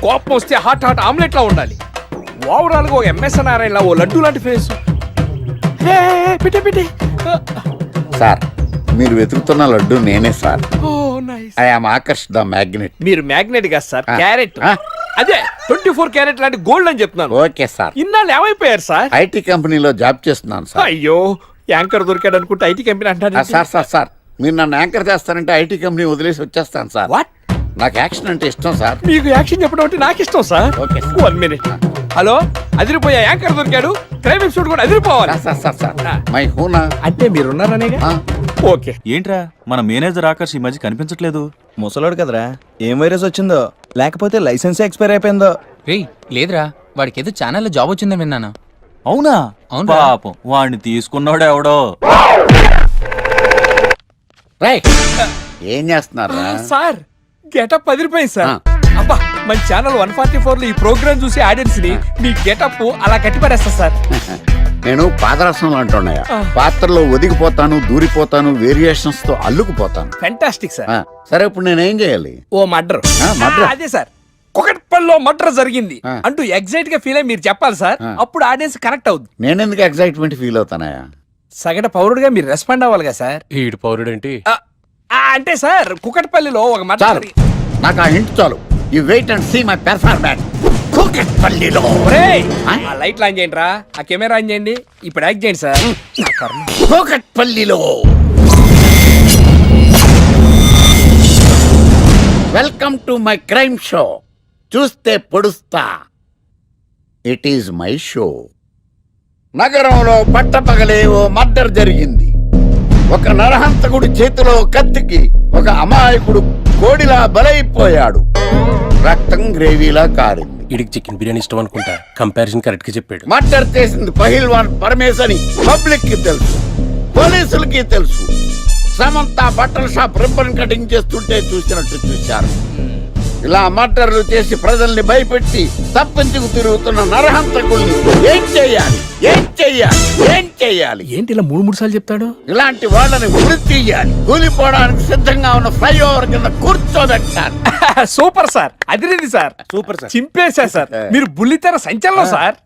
Speaker 3: కోపం వస్తే హాట్ ఆమ్లెట్ లా ఉండాలి. ఓవరాల్ గా ఒక ఎంఎస్ నారాయణ ఓ లడ్డు లాంటి ఫేస్. పిటే
Speaker 11: సార్ మీరు వెతుకుతున్న లడ్డు నేనే sir. I am Aakarsh the magnet.
Speaker 3: మీరు మ్యాగ్నెట్ కాదు సార్, క్యారెట్. అదే 24 క్యారెట్ లాంటి గోల్డ్ అని చెప్తున్నాను.
Speaker 11: Okay sir.
Speaker 3: ఇన్నాళ్ళు ఏమైపోయారు సార్?
Speaker 11: ఐటీ కంపెనీలో జాబ్ చేస్తున్నాను సార్.
Speaker 3: అయ్యో, యాంకర్ దొరికాడు అనుకుంటే ఐటీ కంపెనీ అంటారు.
Speaker 11: సార్ మీరు నన్ను యాంకర్ చేస్తారంటే ఐటీ కంపెనీ వదిలేసి వచ్చేస్తాను సార్.
Speaker 3: వాట్?
Speaker 11: నాకు యాక్షన్ అంటే ఇష్టం సార్.
Speaker 3: మీకు యాక్షన్ చెప్పడం అంటే నాకు ఇష్టం సార్.
Speaker 11: Okay
Speaker 3: 1 minute. హలో, అదిరిపోయా యాంకర్ దొరికాడు. క్రైమ్ ఎపిసోడ్ కూడా అదిరిపోవాలి.
Speaker 11: మై హూనా
Speaker 3: అంటే మీరున్నారనేగా. ఓకే.
Speaker 21: ఏంట్రా మన మేనేజర్ ఆకర్ష్ ఈ మధ్య కనిపించట్లేదు?
Speaker 17: ముసలోడు కదరా, ఏం వైరస్ వచ్చిందో లేకపోతే లైసెన్స్ ఎక్స్పైర్ అయిపోయిందో.
Speaker 22: లేదురా, వాడికి ఏదో ఛానల్లో జాబ్ వచ్చిందని విన్నాను.
Speaker 21: అవునా? పాపం వాడిని తీసుకున్నాడు ఎవడో.
Speaker 11: ఏం చేస్తున్నారు
Speaker 3: సార్? గెటప్ అదిరిపోయింది సార్. అబ్బా, మన ఛానల్ 144 లో ఈ ప్రోగ్రామ్ చూసి ఆడియన్స్ ని మీ గెటప్ అలా కట్టి పడేస్తా సార్.
Speaker 11: నేను పాదరసంలో అంటున్నాయా, పాత్రలో ఒదిగిపోతాను, దూరిపోతాను, వేరియేషన్స్ తో అల్లుకుపోతాను.
Speaker 3: Fantastic sir.
Speaker 11: సరే ఇప్పుడు నేనేం చేయాలి?
Speaker 3: ఓ మర్డర్. అదే సార్, కుకట్పల్లిలో మర్డర్ జరిగింది అంటూ ఎగ్జైట్ గా ఫీల్ అయ్యి మీరు చెప్పాలి సార్. అప్పుడు ఆడియన్స్ కనెక్ట్ అవుద్ది.
Speaker 11: నేనెందుకు ఎగ్జైట్మెంట్ ఫీల్ అవుతానయా?
Speaker 3: సగటు పౌరుడుగా మీరు రెస్పాండ్ అవ్వాలి కదా సార్.
Speaker 21: ఈడు పౌరుడు ఏంటి
Speaker 3: అంటే సార్, కుకట్పల్లిలో ఒక మర్డర్.
Speaker 11: నాకు ఆ హింట్ చాలు. You wait and see my performance. కుకట్పల్లిలో
Speaker 3: ఆ లైట్ ఆన్ చేయండి రా, ఆ కెమెరా ఆన్ చేయండి. ఇప్పుడు యాక్ట్ చేయండి సార్.
Speaker 11: కుకట్పల్లిలో. Welcome to my crime show. చూస్తే పొడుస్తా. It is my show. నగరంలో పట్టపగలే ఓ మర్డర్ జరిగింది. ఒక నరహంతకుడు చేతిలో కత్తికి ఒక అమాయకుడు కోడిలా బలైపోయాడు. రక్తం గ్రేవీలా కారింది.
Speaker 21: ఇడికి చికెన్ బిర్యానీ ఇష్టం అనుకుంటా. కంపారిజన్ కరెక్ట్ గా చెప్పాడు.
Speaker 11: మర్డర్ చేసింది పహిల్వాన్ పరమేశ్ అని పబ్లిక్ కి తెలుసు, పోలీసులకి తెలుసు. సమంత బట్టల షాప్ రిబ్బన్ కటింగ్ చేస్తుంటే చూసినట్టు చూశారు. ఇలా మర్డర్లు చేసి ప్రజల్ని భయపెట్టి తప్పించుకు తిరుగుతున్న నరహంతకుల్ని ఏం చెయ్యాలి?
Speaker 3: ఏంటి ఇలా 3 సార్లు చెప్తాడు?
Speaker 11: ఇలాంటి వాళ్ళని ఉరి తీయాలి. కూలిపోవడానికి సిద్ధంగా ఉన్న ఫ్లైఓవర్ కింద కూర్చోబెట్టాలి.
Speaker 3: సూపర్ సార్, అదిరింది సార్.
Speaker 21: సూపర్ సార్,
Speaker 3: చింపేశా సార్. మీరు బుల్లితెర సంచలనం సార్.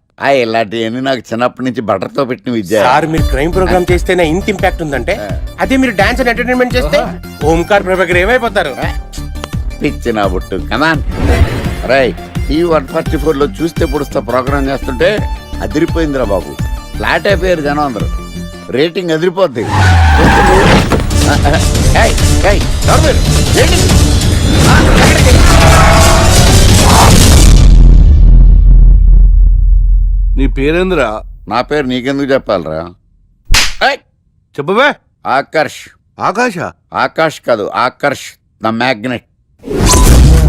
Speaker 11: ఇలాంటివన్నీ నాకు చిన్నప్పటి నుంచి బట్టర్తో పెట్టిన విద్య.
Speaker 21: సార్ మీరు క్రైమ్ ప్రోగ్రామ్ చేస్తేనే ఇంత ఇంపాక్ట్ ఉందంటే, అదే మీరు డాన్స్ అండ్ ఎంటర్టైన్మెంట్ చేస్తే ఓంకార్ ప్రభాకర్ ఏమైపోతారు?
Speaker 11: పిచ్చి నా బుట్టు కమాన్. రైట్, ఈ 144 లో చూస్తే పొడుస్తా ప్రోగ్రామ్ చేస్తుంటే అదిరిపోయిందిరా బాబు. ఫ్లాట్ అయిపోయారు జనం అందరూ. రేటింగ్ అదిరిపోద్ది.
Speaker 3: నీ పేరేంద్రా?
Speaker 6: నా పేరు నీకెందుకు చెప్పాలరా?
Speaker 3: చెప్పవే.
Speaker 6: ఆకర్ష్.
Speaker 3: ఆకాశ?
Speaker 6: ఆకాష్ కాదు, ఆకర్ష్ ద మ్యాగ్నెట్.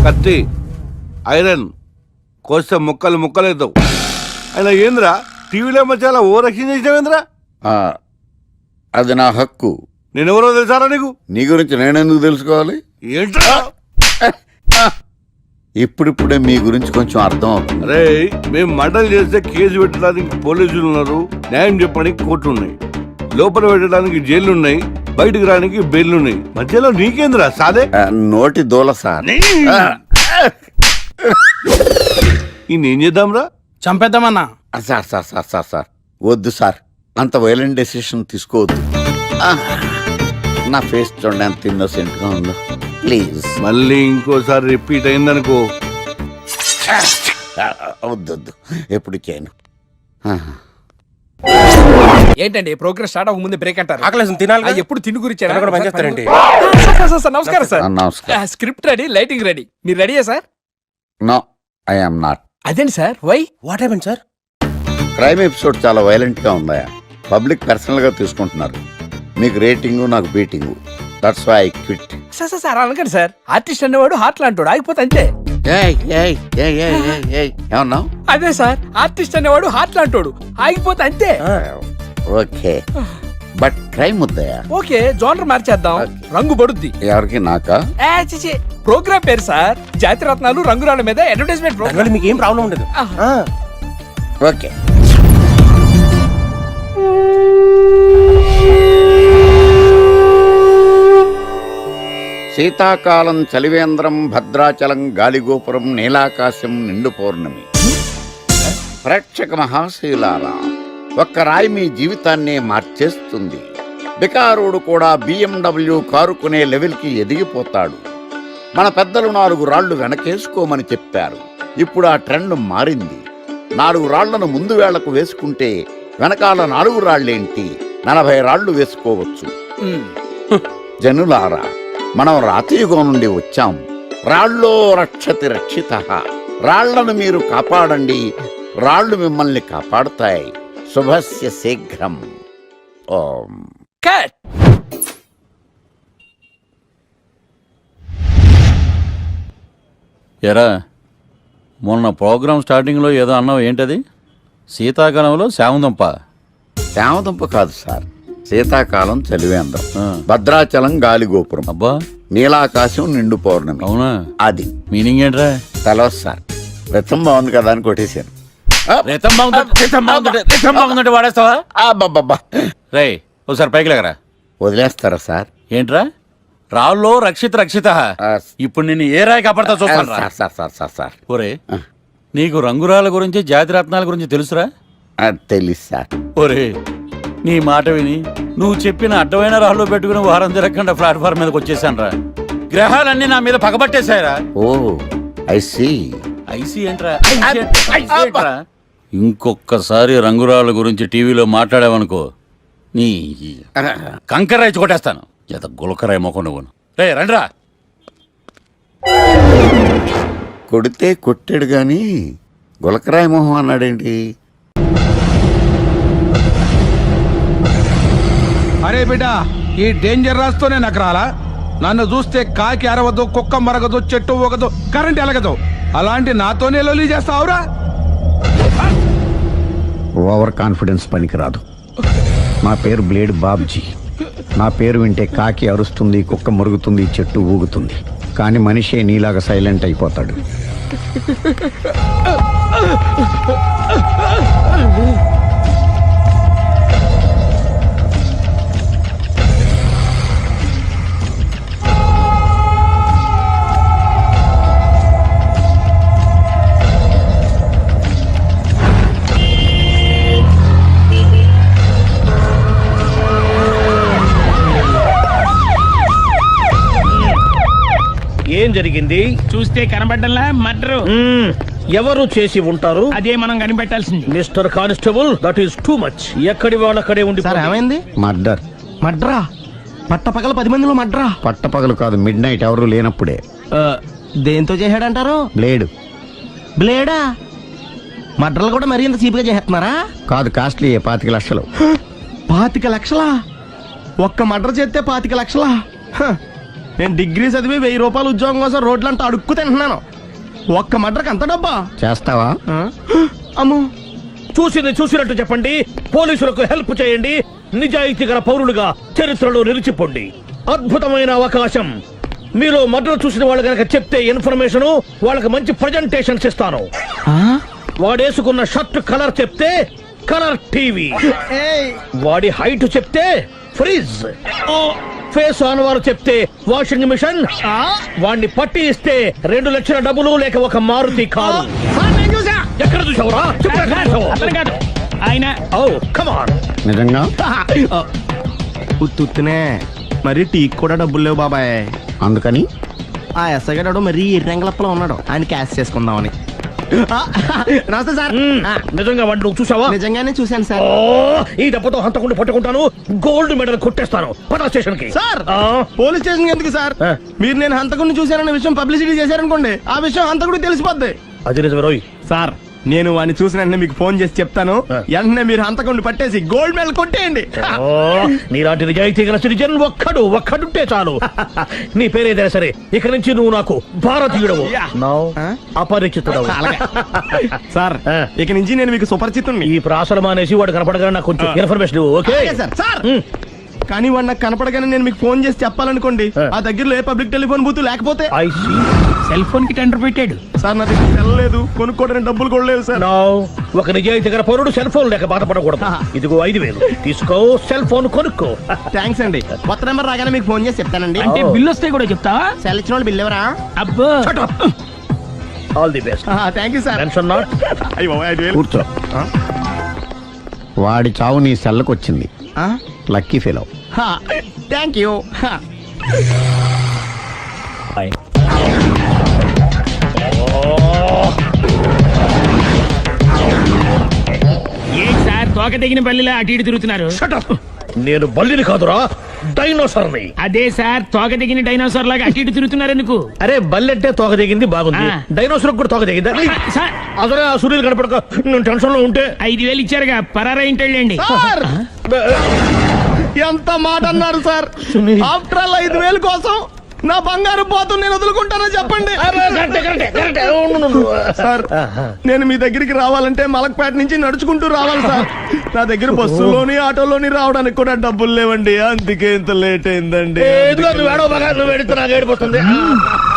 Speaker 3: కత్తి, ఐరన్ కోస్తే ముక్కలు ముక్కలేద్దావు. అయినా ఏంద్రా టీవీలో చాలా ఓ రక్షణ చేసినావేంద్రా?
Speaker 6: అది నా హక్కు.
Speaker 3: నేనెవరో తెలుసారా నీకు?
Speaker 6: నీ గురించి నేనెందుకు తెలుసుకోవాలి?
Speaker 3: ఏంట్రా?
Speaker 6: ఇప్పుడిప్పుడే మీ గురించి కొంచెం అర్థం అవుతుంది.
Speaker 3: అరే, మేము మర్డర్ చేస్తే కేసు పెట్టడానికి పోలీసులు ఉన్నారు, న్యాయం చెప్పడానికి కోర్టు ఉన్నాయి, లోపల పెట్టడానికి జైలు ఉన్నాయి, బయటకు రావడానికి బెయిల్ ఉన్నాయి. మధ్యలో నీకేంద్రా సాదే?
Speaker 6: నోటి దూల సార్.
Speaker 3: ఏం చేద్దాంరా?
Speaker 13: చంపేద్దామన్నా.
Speaker 6: Sir sir sir sir sir వద్దు సార్, అంత వైలెంట్ డెసిషన్ తీసుకోవద్దు. నా ఫేస్ చూడండి ఎంత ఇన్నోసెంట్ గా ఉందో. ప్లీజ్.
Speaker 3: మళ్ళీ ఇంకోసారి రిపీట్ అయిందనుకో.
Speaker 6: వద్దొద్దు, ఎప్పుడు చేయను.
Speaker 22: ఏంటండి ప్రోగ్రెస్ స్టార్ట్ అవ్వక ముందే బ్రేక్ అంటారు?
Speaker 21: ఆకలేసం తినాలి.
Speaker 22: ఎప్పుడు తిండి గురించి
Speaker 21: పనిచేస్తారండి.
Speaker 22: నమస్కారం సార్.
Speaker 6: నమస్కారం.
Speaker 22: Script ready, lighting ready. మీరు రెడీయా sir?
Speaker 6: No, I am not.
Speaker 22: అదేంటి sir, why?
Speaker 21: What happened sir?
Speaker 6: Crime episode చాలా వైలెంట్ గా ఉందా? పబ్లిక్ పర్సనల్ గా తీసుకుంటున్నారు. మీకు రేటింగ్, నాకు beating. That's why I quit.
Speaker 22: Sir sir sir అనకండి సార్. ఆర్టిస్ట్ అనేవాడు హార్ట్ లాంటోడు, ఆగిపోతే అంతే.
Speaker 6: ఏమన్నావు?
Speaker 22: అదే సార్, ఆర్టిస్ట్ అనేవాడు హార్ట్ లాంటోడు, ఆగిపోతే అంతే.
Speaker 6: ఓకే, బట్ క్రైమ్ వద్దయా?
Speaker 22: ఓకే, జోనర్ మార్చేద్దాం, రంగు పడుద్ది.
Speaker 6: ఎవరికి? నాకా?
Speaker 22: ప్రోగ్రామ్ పేరు సార్ జాతిరత్నాలు రంగురాళ్ళ మీద అడ్వర్టైజ్మెంట్ ప్రోగ్రామ్.
Speaker 21: మీకు ఏం ప్రాబ్లం ఉండదు.
Speaker 6: ఓకే. శీతాకాలం చలివేంద్రం, భద్రాచలం గాలిగోపురం, నీలాకాశం, నిండు పౌర్ణమి. ప్రేక్షక మహాశీలారా, ఒక్క రాయి మీ జీవితాన్నే మార్చేస్తుంది. బికారోడు కూడా BMW కారు కొనే లెవెల్కి ఎదిగిపోతాడు. మన పెద్దలు 4 రాళ్లు వెనకేసుకోమని చెప్పారు. ఇప్పుడు ఆ ట్రెండ్ మారింది. 4 రాళ్లను ముందు వేళ్లకు వేసుకుంటే వెనకాల 4 రాళ్లేంటి 40 రాళ్లు వేసుకోవచ్చు. జనులారా, మనం రాతియుగం నుండి వచ్చాం. రాళ్ళో రక్షతి రక్షితః. రాళ్లను మీరు కాపాడండి, రాళ్లు మిమ్మల్ని కాపాడుతాయి. శుభస్య శీఘ్రం. ఓం.
Speaker 5: ఎరా, మొన్న ప్రోగ్రామ్ స్టార్టింగ్లో ఏదో అన్నావు, ఏంటది? శీతాకాలంలో శామదుంప.
Speaker 6: శామదుంప కాదు సార్, శీతాకాలం చలివేంద్రం, భద్రాచలం గాలిగోపురం,
Speaker 5: అబ్బా,
Speaker 6: నీలాకాశం, నిండు పౌర్ణమి.
Speaker 5: అవునా?
Speaker 6: అది
Speaker 5: మీనింగ్ ఏంట్రా?
Speaker 6: తెలవదు సార్. రతం బాగుంది కదా అని కొట్టేశాను.
Speaker 5: వాడేస్తావా?
Speaker 6: అబ్బబ్బబ్బా.
Speaker 5: రే, ఒకసారి పైకి లేకరా.
Speaker 6: వదిలేస్తారా సార్?
Speaker 5: ఏంట్రా? రాళ్ళో రక్షిత. ఇప్పుడు నేను ఏ రాయి కాపాడతా చూస్తాను.
Speaker 6: సార్
Speaker 5: ఒరే, నీకు రంగురాల గురించి, జాతిరత్నాల గురించి తెలుసురా?
Speaker 6: తెలుసు సార్.
Speaker 5: ఒరే, నీ మాట విని నువ్వు చెప్పిన అడ్డమైన రాళ్ళు పెట్టుకుని వారం తిరగకుండా ప్లాట్ఫామ్ మీదకి వచ్చేసాను రా. గ్రహాలన్నీ నా మీద పగబట్టేశాయరా.
Speaker 6: ఓ, ఐసీ
Speaker 5: ఏంట్రా? ఇంకొక్కసారి రంగురాళ్ళ గురించి టీవీలో మాట్లాడావనుకో, నీ కంకర్రాయి కొట్టేస్తాను. ఎంత గులకరాయి మొక్క నువ్వు. రే రండ్రా.
Speaker 6: కొడితే కొట్టాడు గాని గులకరాయి మొహం అన్నాడేంటి?
Speaker 7: అరే బిడ్డ, ఈ డేంజర్ రాస్తూనే నాకు రాలా? నన్ను చూస్తే కాకి అరవదు, కుక్క మరగదు, చెట్టు ఊగదు, కరెంట్ ఎలగదు. అలాంటి నాతోనే లొల్లి చేస్తావురా?
Speaker 11: ఓవర్ కాన్ఫిడెన్స్ పనికిరాదు. నా పేరు బ్లేడ్ బాబ్జీ. నా పేరు వింటే కాకి అరుస్తుంది, కుక్క మురుగుతుంది, చెట్టు ఊగుతుంది, కానీ మనిషే నీలాగా సైలెంట్ అయిపోతాడు.
Speaker 23: ఏం జరిగింది? చూస్తే కనబడ్డంలా మర్డర్. ఎవరు చేసి ఉంటారు? అదే మనం కనిపెట్టాల్సింది. Mister constable, that is too much. ఎక్కడి వాళ్ళక్కడే ఉండి.
Speaker 11: ఏమైంది? మర్డర్.
Speaker 23: మడ్రా? పట్టపగల 10 మందిలో మడ్రా?
Speaker 11: పట్టపగలు కాదు, మిడ్ నైట్ ఎవరు లేనప్పుడే.
Speaker 23: దేంతో చేశాడంటారు?
Speaker 11: బ్లేడ్.
Speaker 23: బ్లేడా? మడ్రలు కూడా మరీ ఇంత చీప్గా చేస్తున్నారా?
Speaker 11: కాదు, కాస్ట్లీ 25 లక్షలు.
Speaker 23: 25 లక్షలా? ఒక్క మడ్ర చేస్తే 25 లక్షలా? నేను డిగ్రీ చదివి 1000 రూపాయలు ఉద్యోగం కోసం రోడ్లంతా అడుక్కు తింటున్నాను. ఒక్క మడ్రకు అంత డబ్బా?
Speaker 11: చేస్తావా?
Speaker 23: అమ్మో. చూసినట్టు చెప్పండి, పోలీసులకు హెల్ప్ చేయండి, నిజాయితీ గల పౌరులుగా చరిత్రలో నిలిచిపోండి. అద్భుతమైన అవకాశం. మీరు మర్డర్ చూసిన వాళ్ళు కనుక చెప్తే ఇన్ఫర్మేషన్, వాళ్ళకి మంచి ప్రజెంటేషన్స్ ఇస్తాను. వాడేసుకున్న షర్ట్ కలర్ చెప్తే కలర్ టీవీ, వాడి హైట్ చెప్తే ఫ్రిజ్, ఫేస్ ఆన్ వారు చెప్తే వాషింగ్ మిషన్, వాడిని పట్టి ఇస్తే 2 లక్షల డబ్బులు లేక ఒక మారుతి కారు. ఎక్కడ చూసావురా? ఆయన
Speaker 11: నిజంగా
Speaker 23: ఉత్తునే మరి టీకి కూడా డబ్బులు లేవు బాబాయ్.
Speaker 11: అందుకని
Speaker 23: ఆ ఎస్ఐ గారు మరీ ఎర్రంగలప్పలో ఉన్నాడు, ఆయన క్యాష్ చేసుకుందామని. నమస్తే సార్. నిజంగా వాడు నువ్వు చూసావా? నిజంగానే చూశాను సార్. ఈ డబ్బుతో హంతకుండా పట్టుకుంటాను, గోల్డ్ మెడల్ కొట్టేస్తాను. పద స్టేషన్ కి. సార్ పోలీస్ స్టేషన్ ఎందుకు సార్? మీరు నేను హంతకుడిని చూశానన్న విషయం పబ్లిసిటీ చేశారనుకోండి, ఆ విషయం హంతకుడికి తెలిసిపోద్ది. అది నిజమే రోయ్. సార్ నేను వాడిని చూసిన వెంటనే మీకు ఫోన్ చేసి చెప్తాను, వెంటనే మీరు హంతకుడిని పట్టేసి గోల్డ్ మెడల్ కొట్టేయండి. నీలాంటి నిజాయితీ గల సిటిజన్ ఒక్కడుంటే చాలు. నీ పేరేదైనా సరే, ఇక నుంచి నువ్వు నాకు భారతీయుడవు, అపరిచితుడవు. సార్ ఇక నుంచి నేను మీకు సుపరిచితుడిని. ఈ ప్రాసలు మానేసి వాడు కనపడగానే నాకు కొంచెం ఇన్ఫర్మేషన్. Okay sir. కానీ వాడు నాకు కనపడగానే నేను మీకు ఫోన్ చేసి చెప్పాలనుకోండి, ఆ దగ్గరలో ఏ పబ్లిక్ టెలిఫోన్ బూత్ లేకపోతే. సెల్ ఫోన్ కి టెండర్ పెట్టాడు సార్. నా దగ్గర సెల్ లేదు, కొనుక్కోవడానికి డబ్బులు కూడా లేవు సార్. ఒక నిజాయితీ గల పౌరుడు సెల్ ఫోన్ లేక బాధపడకూడదు. ఇదిగో 5000 తీసుకో, సెల్ ఫోన్ కొనుక్కో. థ్యాంక్స్ అండి. కొత్త నెంబర్ రాగానే మీకు ఫోన్ చేసి చెప్తానండి. అంటే బిల్ వస్తే కూడా చెప్తా? సెల్ ఇచ్చిన వాళ్ళు బిల్ ఎవరా? అబ్బో. All the best. Thank you sir. Tension not.
Speaker 11: కూర్చో. వాడి చావు నీ సెల్లకు వచ్చింది. Lucky fellow.
Speaker 23: Thank you. ఏంటి సార్ తోక తెగిన బల్లిలా అటు ఇటు తిరుగుతున్నారు? నేను బల్లిని కాదురా, డైనోసార్ని. అదే సార్, తోక తెగిన డైనోసార్ లాగా అటు ఇటు తిరుగుతున్నారు ఎందుకు? అరే బల్లి అంటే తోక తెగింది బాగుంది, డైనోసార్ కూడా తోక తెగిందా? అసలే ఆ సూర్యులు కనపడక నేను టెన్షన్ లో ఉంటే 5000 ఇచ్చారుగా, పరారా ఇంటండి. ఎంత మాట అన్నారు సార్? ఆఫ్టర్ ఆల్ 5000 కోసం నా బంగారు పోతు నేను వదులుకుంటానని చెప్పండి సార్. నేను మీ దగ్గరికి రావాలంటే మలక్పేట నుంచి నడుచుకుంటూ రావాలి సార్. నా దగ్గర బస్సులోని ఆటోలోని రావడానికి కూడా డబ్బులు లేవండి, అందుకే ఇంత లేట్ అయిందండి.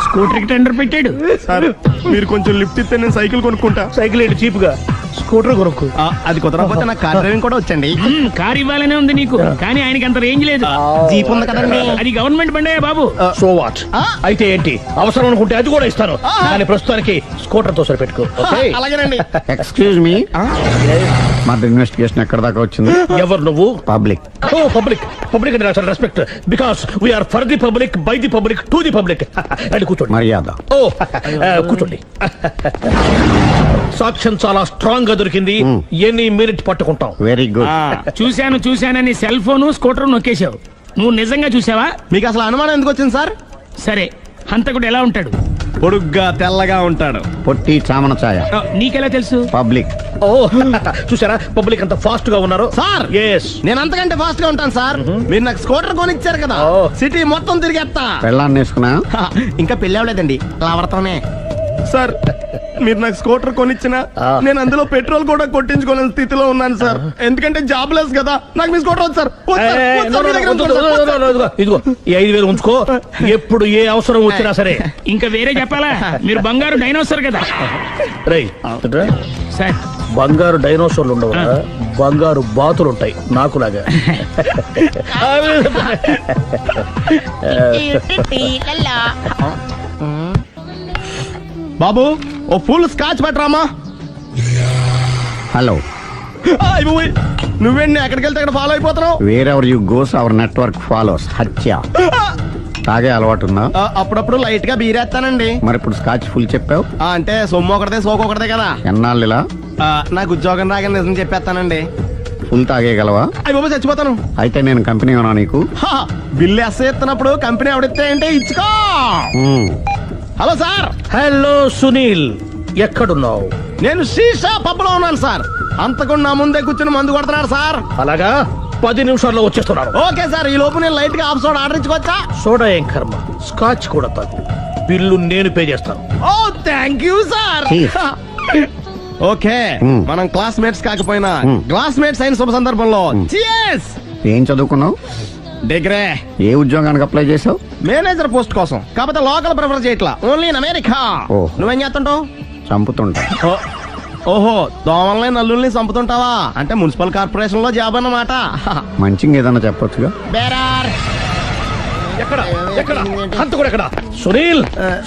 Speaker 23: స్కూటర్ కి టెండర్ పెట్టాడు సార్. మీరు కొంచెం లిఫ్ట్ ఇస్తే నేను సైకిల్ కొనుక్కుంటా. సైకిల్ ఏంటి చీప్ గా, స్కూటర్ కొనుక్కు. అది కుదరకపోతే నాకు కార్ డ్రైవింగ్ కూడా వచ్చండి. కార్ ఇవ్వాలనే ఉంది నీకు, కానీ ఆయనకి అంత రేంజ్ లేదు. జీప్ ఉంది కదండి, అది గవర్నమెంట్ బండే బాబు. So what? అయితే ఏంటి, అవసరం అనుకుంటే అది కూడా ఇస్తాను, కానీ ప్రస్తుతానికి స్కూటర్ తో సరిపెట్టుకో. అలాగేనండి.
Speaker 11: ఎక్స్క్యూజ్ మీ, మర్డర్ ఇన్వెస్టిగేషన్ ఎక్కడ దాకా వచ్చింది?
Speaker 23: ఎవరు నువ్వు?
Speaker 11: పబ్లిక్.
Speaker 23: ఓ పబ్లిక్. పబ్లిక్ అంటే చాలా respect, because we're for the public, by the public, to the public. అని కూర్చోండి.
Speaker 11: మర్యాద.
Speaker 23: ఓ కూర్చోండి. సాక్ష్యం చాలా స్ట్రాంగ్ గా దొరికింది, ఎన్ని మినిట్ పట్టుకుంటాం.
Speaker 11: Very good.
Speaker 23: చూశానని సెల్ ఫోన్ స్కూటర్ నొక్కేశావు. నువ్వు నిజంగా చూసావా? మీకు అసలు అనుమానం ఎందుకు వచ్చింది సార్? సరే, హంతకుడు ఎలా ఉంటాడు? పొడుగ్గా తెల్లగా ఉంటాడు.
Speaker 11: పొట్టి చామన ఛాయ.
Speaker 23: నీకెలా తెలుసు?
Speaker 11: పబ్లిక్.
Speaker 23: ఓ చూసారా పబ్లిక్ అంత ఫాస్ట్ గా ఉన్నారు సార్. నేను అంతకంటే ఫాస్ట్ గా ఉంటాను సార్. మీరు నాకు స్కూటర్ కొనిచ్చారు కదా, సిటీ మొత్తం తిరిగేస్తా.
Speaker 11: పెళ్ళాన్ని వేసుకున్నా?
Speaker 23: ఇంకా పెళ్ళి అవ్వలేదండి, లావర్తోనే. సార్ మీరు నాకు స్కూటర్ కొనిచ్చిన నేను అందులో పెట్రోల్ కూడా కొట్టించుకోలేని స్థితిలో ఉన్నాను సార్. ఎందుకంటే జాబ్ లెస్ కదా, నాకు మీ స్కూటర్ వద్దు సార్. ఇదిగో ఈ 5000 ఉంచుకో, ఎప్పుడు ఏ అవసరం వచ్చినా సరే. ఇంకా వేరే చెప్పాలా? మీరు బంగారు డైనోసార్ కదా. రై సార్, బంగారు డైనోసార్లు ఉండవు, బంగారు బాతులు ఉంటాయి నాకులాగా. బాబు ఓ ఫుల్ స్కాచ్ పెట్టరామా.
Speaker 11: హలో.
Speaker 23: నువ్వేండి ఎక్కడికి వెళ్తే అక్కడ ఫాలో అయిపోతున్నావు?
Speaker 11: Wherever you goes our network follows. హత్య. తాగే అలవాటు ఉందా?
Speaker 23: అప్పుడప్పుడు లైట్ గా బీరేస్తానండి.
Speaker 11: మరి ఇప్పుడు స్కాచ్ ఫుల్ చెప్పావు
Speaker 23: అంటే సొమ్ము ఒకటిదే సోకు ఒకటిదే కదా.
Speaker 11: ఎన్నాళ్ళు ఇలా?
Speaker 23: నాకు ఉద్యోగం రాగానే నిజం చెప్పేస్తానండి.
Speaker 11: ఫుల్ తాగేయగలవా?
Speaker 23: అయ్యి బాబు చచ్చిపోతాను.
Speaker 11: అయితే నేను కంపెనీ ఉన్నా నీకు?
Speaker 23: బిల్లు ఎస్ ఎత్తున్నప్పుడు కంపెనీ ఎవడితే అంటే ఇచ్చుకో. Hello sir. హలో సునీల్, ఎక్కడున్నావు? నేను సీసా పబ్బులో ఉన్నాను సార్. అంతకుండా నా ముందే కూర్చుని మందు కొడుతున్నాడు సార్.
Speaker 22: అలాగా 10 నిమిషాల్లో వచ్చేస్తున్నాను.
Speaker 23: ఓకే సార్, ఈ లోపు నేను లైట్ గా హాఫ్ సోడా ఆర్డర్ ఇచ్చుకోవచ్చా?
Speaker 22: సోడా ఏం కర్మ, స్కాచ్ కూడా తాగు. బిల్లు నేను పే చేస్తాను.
Speaker 23: ఓ థ్యాంక్ యూ సార్. ఓకే, మనం క్లాస్మేట్స్ కాకపోయినా క్లాస్మేట్స్ అయిన శుభ సందర్భంలో cheers!
Speaker 11: ఏం చదువుకున్నావు?
Speaker 23: డిగ్రీ.
Speaker 11: ఏ ఉద్యోగానికి అప్లై చేసావు?
Speaker 23: మేనేజర్ పోస్ట్ కోసం. కాకపోతే లోకల్ ప్రిఫర్ చేయట్లా, ఓన్లీ ఇన్ అమెరికా. నువ్వేం చేస్తుంటావు?
Speaker 11: చంపుతుంటా.
Speaker 23: ఓహో, దోమల్ని నల్లుల్ని చంపుతుంటావా? అంటే మున్సిపల్ కార్పొరేషన్ లో జాబ్ అన్నమాట.
Speaker 11: మంచిగా ఏదన్నా చెప్పొచ్చుగా.
Speaker 23: బేరార్.
Speaker 22: ఎక్కడ ఎక్కడ హంతకుడు ఎక్కడ? సునీల్,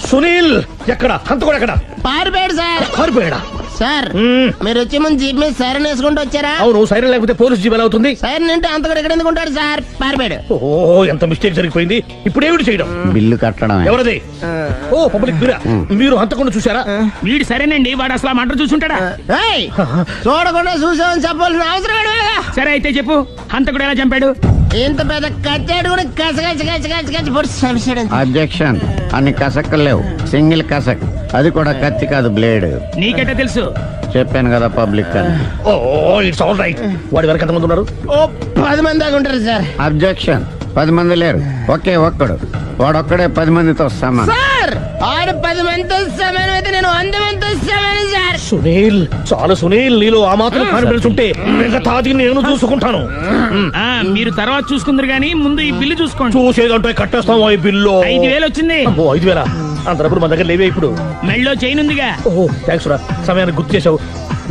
Speaker 22: సునీల్ ఎక్కడ? హంతకుడు ఎక్కడ?
Speaker 23: పారిపోయాడు సార్.
Speaker 22: పారిపోయాడా?
Speaker 23: సార్ మీరు వచ్చే ముందు జీప్ మీద సైరన్ వేసుకుంటూ వచ్చారా?
Speaker 22: అవును, సైరన్ లేకపోతే పోలీస్ జీవన్ అవుతుంది.
Speaker 23: సైరన్ అంటే అంతకుడు ఎక్కడ ఎందుకు ఉంటాడు సార్? పారిపోయాడు.
Speaker 22: ఓ, ఎంత మిస్టేక్ జరిగిపోయింది. ఇప్పుడు ఏమిటి చేయడం?
Speaker 11: బిల్లు కట్టడం.
Speaker 22: ఎవరది? ఓ, పబ్లిక్ మీరా? మీరు హంతకుండా చూసారా?
Speaker 23: వీడు సరేనండి, వాడు అసలు ఆ మంట చూసుంటాడా? చూడకుండా చూసామని చెప్పాల్సిన అవసరం లేదా?
Speaker 22: సరే అయితే చెప్పు, హంతకుడు ఎలా చంపాడు?
Speaker 23: ఇంత పెద్ద కచ్చాడు కూడా కస
Speaker 11: అబ్జెక్షన్. అన్ని కసక్కలు లేవు, సింగిల్ కసక్. అది కూడా కత్తి కాదు, బ్లేడ్.
Speaker 22: నీకెట్టా తెలుసు?
Speaker 11: చెప్పాను కదా పబ్లిక్ అని.
Speaker 22: ఓ, ఇట్స్ ఆల్ రైట్. వాడి వరకు ఎంతమంది ఉన్నారు?
Speaker 23: ఓ 10 మంది దాకా ఉంటారు సార్.
Speaker 11: అబ్జెక్షన్. 10 మంది లేరు, ఒకే ఒక్కడు. వాడొక్కడే 10 మందితో సమానం.
Speaker 23: సార్ ఆడు 10 మందితో సమానం అయితే నేను 100 మందితో సమానం సార్.
Speaker 22: సునీల్, చాలు సునీల్, నీలో ఆ మాత్రం కాన్ఫిడెన్స్ ఉంటే మిగతాది నేను చూసుకుంటాను.
Speaker 23: మీరు తర్వాత చూసుకుందరు గానీ ముందు ఈ బిల్లు చూసుకోండి.
Speaker 22: చూసేదంటే కట్టేస్తాం. ఈ బిల్లు
Speaker 23: 5,000 వచ్చింది.
Speaker 22: 5,000? అంత డబ్బులు మన దగ్గర లేవే ఇప్పుడు.
Speaker 23: మెళ్ళో చైన్ ఉందిగా.
Speaker 22: ఓహో, థ్యాంక్స్ రా, సమయానికి గుర్తు చేసావు.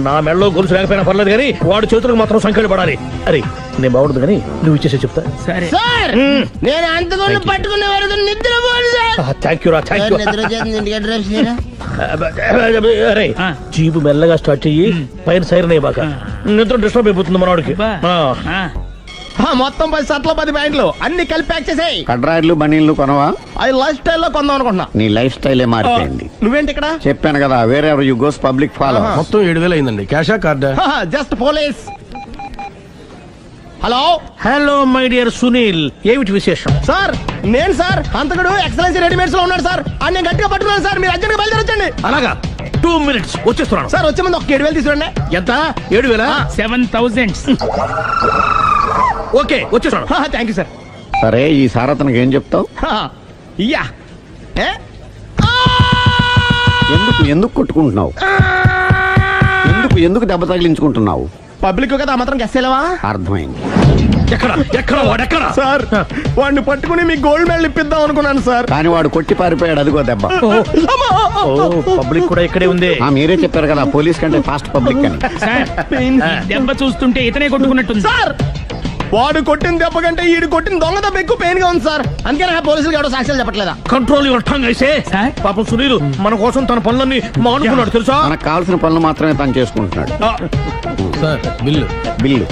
Speaker 22: నా మెడలో గొలుసు లేకపోయినా పర్లేదు కానీ వాడి చేతులకు మాత్రం సంఖ్యలు పడాలి. అరే, నేను బాగుండదు కానీ నువ్వు ఇచ్చేసే చెప్తా.
Speaker 23: సరే సార్, నేను అంతకుండా పట్టుకునే వరకు నిద్రపోను సార్.
Speaker 22: థ్యాంక్ యూ రా, థ్యాంక్ యూ. అరే, జీబు మెల్లగా స్టార్ట్ చెయ్యి, పైన సైరన్ అయ్యాక నిద్ర డిస్టర్బ్ అయిపోతుంది మనవాడికి.
Speaker 23: మొత్తం 10 షర్ట్లు 10 ప్యాంట్లు అన్ని కలిపి ప్యాక్ చేసేయ్.
Speaker 11: కడ్రాయిలు బనీళ్లు కొనవా?
Speaker 23: అది లైఫ్ స్టైల్లో కొందాం అనుకుంటున్నా.
Speaker 11: నీ లైఫ్ స్టైలే మారిపోయింది.
Speaker 23: నువ్వేంటి ఇక్కడ?
Speaker 11: చెప్పాను కదా, వేరే ఎవరు యు గోస్ పబ్లిక్ ఫాలో.
Speaker 23: మొత్తం 7,000 అయిందండి. క్యాషా కార్డా? Just police. Hello
Speaker 22: hello my dear Sunil, ఏమిటి విశేషం?
Speaker 23: సార్ నేను సార్ అంతకుడు ఎక్సలెన్సీ రెడీమేడ్స్ లో ఉన్నాడు సార్. అని నేను గట్టిగా పట్టుకున్నాను సార్. మీరు అర్జెంట్ గా బయలుదేరొచ్చండి.
Speaker 22: అలాగా, 2 minutes వచ్చేస్తున్నాను.
Speaker 23: సార్ వచ్చే ముందు ఒక 7,000 తీసుకురండి.
Speaker 22: ఎంత? 7,000?
Speaker 23: 7,000.
Speaker 22: ఓకే, వచ్చేస్తున్నాను.
Speaker 23: Thank you sir.
Speaker 11: సరే, ఈ సారతనకి ఏం చెప్తావు?
Speaker 23: ఇయ్యా
Speaker 11: ఎందుకు ఎందుకు కొట్టుకుంటున్నావు? ఎందుకు దెబ్బ తగిలించుకుంటున్నావు?
Speaker 23: పబ్లిక్ కదా మాత్రం గెస్సేలవా?
Speaker 11: అర్థమైంది.
Speaker 22: ఎక్కడ వాడెక్కడ?
Speaker 23: సార్ వాడిని పట్టుకుని మీ గోల్డ్ మెడల్ ఇప్పిద్దాం అనుకున్నాను సార్.
Speaker 11: కానీ వాడు కొట్టి పారిపోయాడు. అదిగో దెబ్బ.
Speaker 22: పబ్లిక్ కూడా ఇక్కడే ఉంది.
Speaker 11: మీరే చెప్పారు కదా, పోలీస్ కంటే ఫాస్ట్ పబ్లిక్ అని.
Speaker 23: దెబ్బ చూస్తుంటే ఇతనే కొట్టుకున్నట్టుంది సార్. వాడు కొట్టిన దెబ్బ కంటే ఈడు కొట్టిన దొంగ దెబ్బ ఎక్కువ పెయిన్ గా ఉంది సార్. అందుకే నా పోలీసులు ఎవడో సాక్ష్యాలు చెప్పట్లేదా?
Speaker 22: కంట్రోల్ యువర్ టంగ్ అయితే. పాపం సునీల్ మన కోసం తన పనులన్నీ మానుకున్నాడు తెలుసా?
Speaker 11: మనకు కావాల్సిన పనులు మాత్రమే తను చేసుకుంటున్నాడు.
Speaker 23: సార్ బిల్లు
Speaker 11: బిల్లు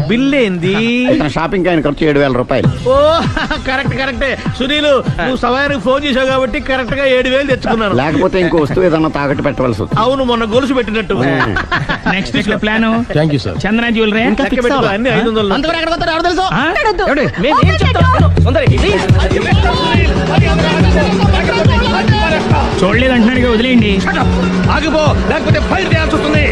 Speaker 22: బిల్ ఏంది?
Speaker 11: ఇతను షాపింగ్ ఆయన ఖర్చు 7,000 రూపాయలు.
Speaker 22: ఓ కరెక్టే. సునీల్, నువ్వు సమయానికి ఫోన్ చేసావు కాబట్టి కరెక్ట్ గా 7,000 తెచ్చుకున్నాను.
Speaker 11: లేకపోతే ఇంకో వస్తువు ఏదన్నా తాకట్టు పెట్టవలసి వస్తుంది.
Speaker 22: అవును, మొన్న గొలుసు పెట్టినట్టు.
Speaker 23: Next week plan. Thank you sir. Chandra jewellery
Speaker 22: అన్ని 500.
Speaker 23: అంత కూడా ఎక్కడ పోతారు ఎవరు తెలుసు? చూడలేదు అంటున్నాడు, వదిలేయండి.
Speaker 22: ఆగిపో, లేకపోతే ఫైర్ చేయాల్సి వస్తుంది.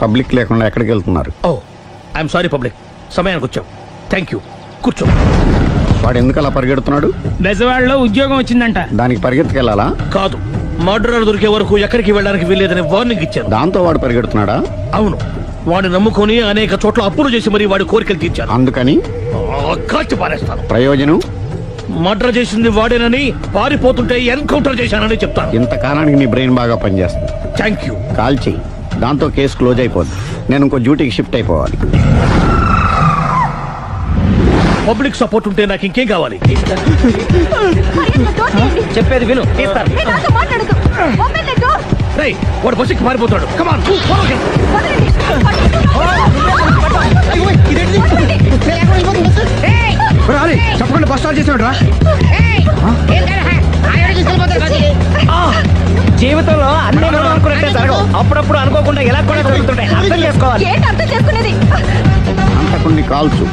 Speaker 11: పబ్లిక్ లేకుండా ఎక్కడికి వెళ్తున్నారు?
Speaker 22: ఓ, ఐఎమ్ సారీ పబ్లిక్, సమయానికి వచ్చావు. థ్యాంక్ యూ, కూర్చో.
Speaker 11: వాడు ఎందుకు అలా పరిగెడుతున్నాడు?
Speaker 23: బెజవాడలో ఉద్యోగం వచ్చిందంట.
Speaker 11: దానికి పరిగెత్తుకెళ్ళాలా?
Speaker 22: కాదు, మర్డరర్ దొరికే వరకు ఎక్కడికి వెళ్ళడానికి వీల్లేదని వార్నింగ్ ఇచ్చాను.
Speaker 11: దాంతో వాడు పరిగెడుతున్నాడా?
Speaker 22: అవును, వాడిని నమ్ముకొని అనేక చోట్ల అప్పులు చేసి మరి వాడి కోరికలు తీర్చాను.
Speaker 11: అందుకని
Speaker 22: కాల్చి పారేస్తాను.
Speaker 11: ప్రయోజనం?
Speaker 22: మర్డర్ చేసింది వాడేనని, పారిపోతుంటే ఎన్కౌంటర్ చేశానని చెప్తాను.
Speaker 11: ఇంతకాలానికి నీ బ్రెయిన్ బాగా పనిచేస్తుంది.
Speaker 22: Thank you.
Speaker 11: కాల్ చెయ్యి, దాంతో కేసు క్లోజ్ అయిపోద్ది. నేను ఇంకో డ్యూటీకి షిఫ్ట్ అయిపోవాలి.
Speaker 22: పబ్లిక్ సపోర్ట్ ఉంటే నాకు ఇంకేం కావాలి?
Speaker 23: చెప్పేది విను.
Speaker 22: రేయ్, వాడు బస్సుకి పారిపోతాడు. కమాన్,
Speaker 23: చెప్పకుండా బస్ స్టార్ట్ చేసాడు రా. జీవితంలో అన్ని అనుకున్నట్టే జరగవు. అప్పుడప్పుడు అనుకోకుండా ఎలా కూడా జరుగుతుంటాయి. అర్థం చేసుకోవాలి.
Speaker 11: అంతకుని కాల్చు.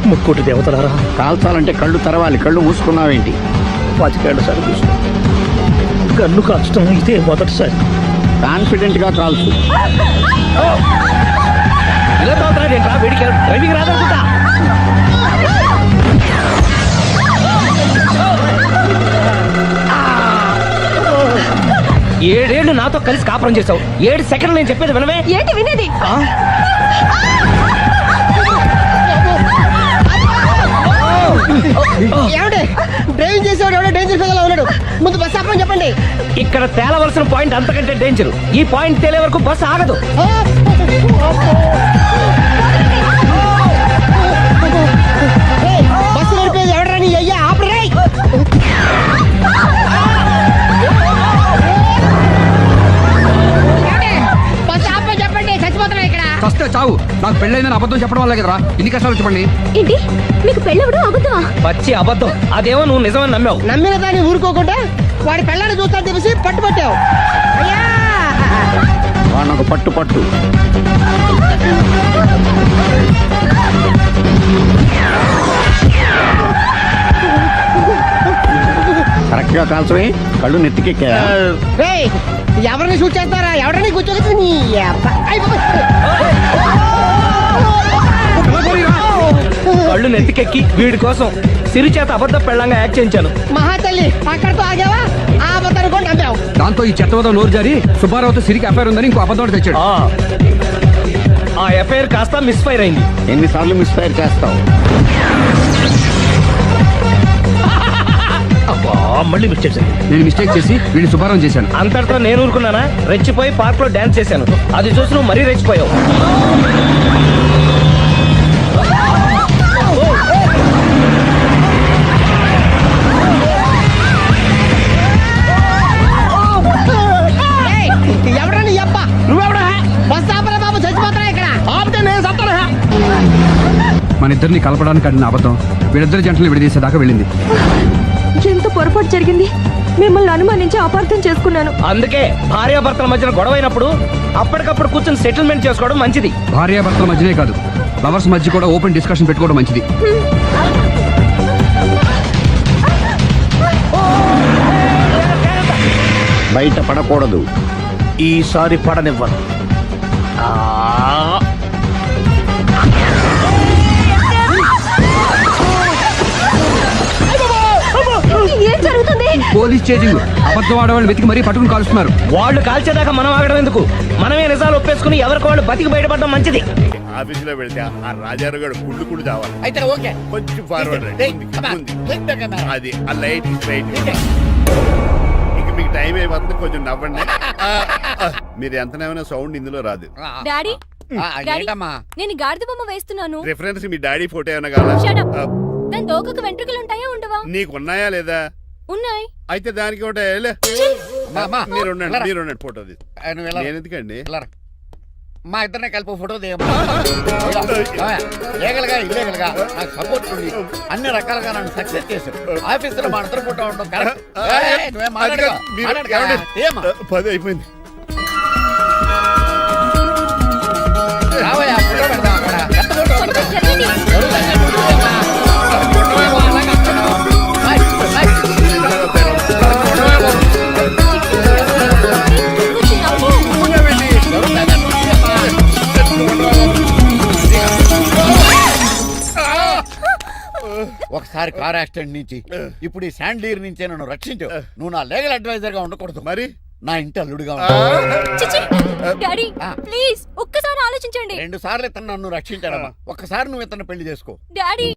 Speaker 22: ముక్కోటి దేవతలారా,
Speaker 11: కాల్చాలంటే కళ్ళు తెరవాలి. కళ్ళు మూసుకున్నావేంటి?
Speaker 22: 25 ఏళ్ల సార్ చూసుకో. గన్ను కాల్చడం ఇదే మొదటిసారి.
Speaker 11: కాన్ఫిడెంట్ గా కాల్చు.
Speaker 22: ఇలా తోతాడేంట్రా, వీడికి డ్రైవింగ్ రాదనుకుంటా. ఏడేళ్లు నాతో కలిసి కాపురం చేసావు, 7 సెకండ్లు నేను చెప్పేది వినవే.
Speaker 8: ఏంటి వినేది? డ్రైవింగ్ చేసేవాడు ఎవడో డేంజర్ ఫీల్ ఉన్నాడు. ముందు బస్ ఆపమని చెప్పండి.
Speaker 22: ఇక్కడ తేలవలసిన పాయింట్ అంతకంటే డేంజర్. ఈ పాయింట్ తేలే వరకు బస్సు ఆగదు.
Speaker 8: బస్సు నడిపేది ఎవడరాని అయ్యా ఆపరే. బస్ ఆపమని చెప్పండి, చచ్చిపోతున్నా ఇక్కడ.
Speaker 7: ఫస్ట్ చావు. నాకు పెళ్ళైందని అబద్ధం చెప్పడం వల్ల కదరా ఇన్ని కష్టాలు చెప్పండి.
Speaker 8: ఏంటి మీకు పెళ్ళవడం అబద్ధమా?
Speaker 22: పచ్చి అబద్ధం. అదేమో నువ్వు నిజమని నమ్మావు.
Speaker 8: నమ్మిన దాన్ని ఊరుకోకుండా వాడి పెళ్ళాన్ని చూస్తా తెలిసి పట్టుబట్టావు. అయ్యా
Speaker 11: వాడినొక పట్టు పట్టు. కరెక్ట్ గా కాల్చవే. కళ్ళు నెత్తికెక్కా.
Speaker 8: ఎవరిని షూట్ చేస్తారా? ఎవరిని కూర్చోగచ్చు.
Speaker 22: కళ్ళు నెత్తికెక్కి వీడి కోసం సిరి చేత అబద్ధ పెళ్ళంగా యాక్ట్ చేయించాను.
Speaker 8: మహాతల్లి అక్కడితో ఆగావా? ఆ అబద్ధాన్ని కూడా నమ్మావు.
Speaker 7: దాంతో ఈ చెత్తవదో నోరు జారి సుబ్బారావుతో సిరికి అఫైర్ ఉందని ఇంకో అబద్ధం తెచ్చాడు.
Speaker 22: ఆ ఎఫ్ఐఆర్ కాస్త మిస్ఫైర్ అయింది.
Speaker 11: ఎన్నిసార్లు మిస్ఫైర్ చేస్తావు?
Speaker 22: మళ్ళీ మిస్టేక్ చేశాను.
Speaker 7: నేను మిస్టేక్ చేసి వీడిని సుబ్బారావు చేశాను.
Speaker 22: అంతటితో నేను ఊరుకున్నానా? రెచ్చిపోయి పార్క్ లో డాన్స్ చేశాను. అది చూసి నువ్వు మరీ రెచ్చిపోయావు.
Speaker 8: ఎవరని అబ్బా? నువ్వెవడా? బస్ ఆపరా బాబు, చచ్చిపోతారా ఇక్కడ. ఆపితే నేను చస్తానా?
Speaker 7: మన ఇద్దరిని కలపడానికి ఆడిన అబద్ధం వీళ్ళిద్దరి జంటలు విడదీసేదాకా వెళ్ళింది.
Speaker 8: ఎంత పొరపాటు జరిగింది. మిమ్మల్ని అనుమానించి అపార్థం చేసుకున్నాను.
Speaker 22: అందుకే భార్యాభర్తల మధ్యన గొడవ అయినప్పుడు అప్పటికప్పుడు కూర్చొని సెటిల్మెంట్ చేసుకోవడం మంచిది.
Speaker 7: భార్యాభర్తల మధ్యనే కాదు, లవర్స్ మధ్య కూడా ఓపెన్ డిస్కషన్ పెట్టుకోవడం మంచిది.
Speaker 11: బయట పడకూడదు.
Speaker 22: ఈసారి పడనివ్వను.
Speaker 8: ఏం జరుగుతుంది?
Speaker 7: Police chasing. అబద్ధం ఆడవాళ్ళు వెతికి మరీ పట్టుకుని కాలుస్తున్నారు.
Speaker 22: వాళ్ళు కాల్చేదాకా మనం ఆగడం ఎందుకు? మనమే నిజాలు ఒప్పేసుకుని ఎవరికి వాళ్ళు బతికి బయటపడడం మంచిది.
Speaker 6: ఆఫీసులో వెళ్తే ఆ రాజారావు గారు కుళ్ళు చావాలి.
Speaker 11: అయితే ఓకే,
Speaker 6: కొంచెం ఫార్వర్డ్ అది ఆ లైట్ రైట్. ఇక మీకు టైం అయిపోతుంది, కొంచెం నవ్వండి. మీరు ఎంతనేమైనా సౌండ్ ఇందులో రాదు.
Speaker 8: డాడీ
Speaker 11: ఏంటమ్మా?
Speaker 8: నేను గాడిద బొమ్మ వేస్తున్నాను.
Speaker 6: రిఫరెన్స్ మీ డాడీ ఫోటో ఏమైనా కావాలా?
Speaker 8: దాని దోకకు వెంట్రుకలు ఉంటాయా ఉండవా?
Speaker 6: నీకు ఉన్నాయా లేదా?
Speaker 8: ఉన్నాయి.
Speaker 6: అయితే దానికి ఉంటాయా? మీరు ఉండండి ఫోటో నేను ఎందుకండి.
Speaker 11: మా ఇద్దరినే కలిపి ఫోటో దిగలుగా ఇల్లేగలుగా నాకు సపోర్ట్ ఉంది. అన్ని రకాలుగా నన్ను సక్సెస్ చేశారు. ఆఫీసులో మా ఇద్దరు ఫోటో ఉండడం కరెక్ట్.
Speaker 6: 10 అయిపోయింది.
Speaker 11: రావయ్యా, ఫోటో పెడదాం అక్కడ. ఒకసారి కార్ యాక్సిడెంట్ నుంచి, ఇప్పుడు ఈ శాండ్లీర్ నుంచే నన్ను రక్షించావు. నువ్వు నా లీగల్ అడ్వైజర్ గా ఉండకూడదు, మరి నా ఇంటి అల్లుడుగా
Speaker 8: డాడీ ప్లీజ్ ఒక్కసారి ఆలోచించండి.
Speaker 11: 2 సార్లు ఇతను నన్ను రక్షించాడమ్మా. ఒక్కసారి నువ్వు ఇతను పెళ్లి చేసుకో.
Speaker 8: డాడీ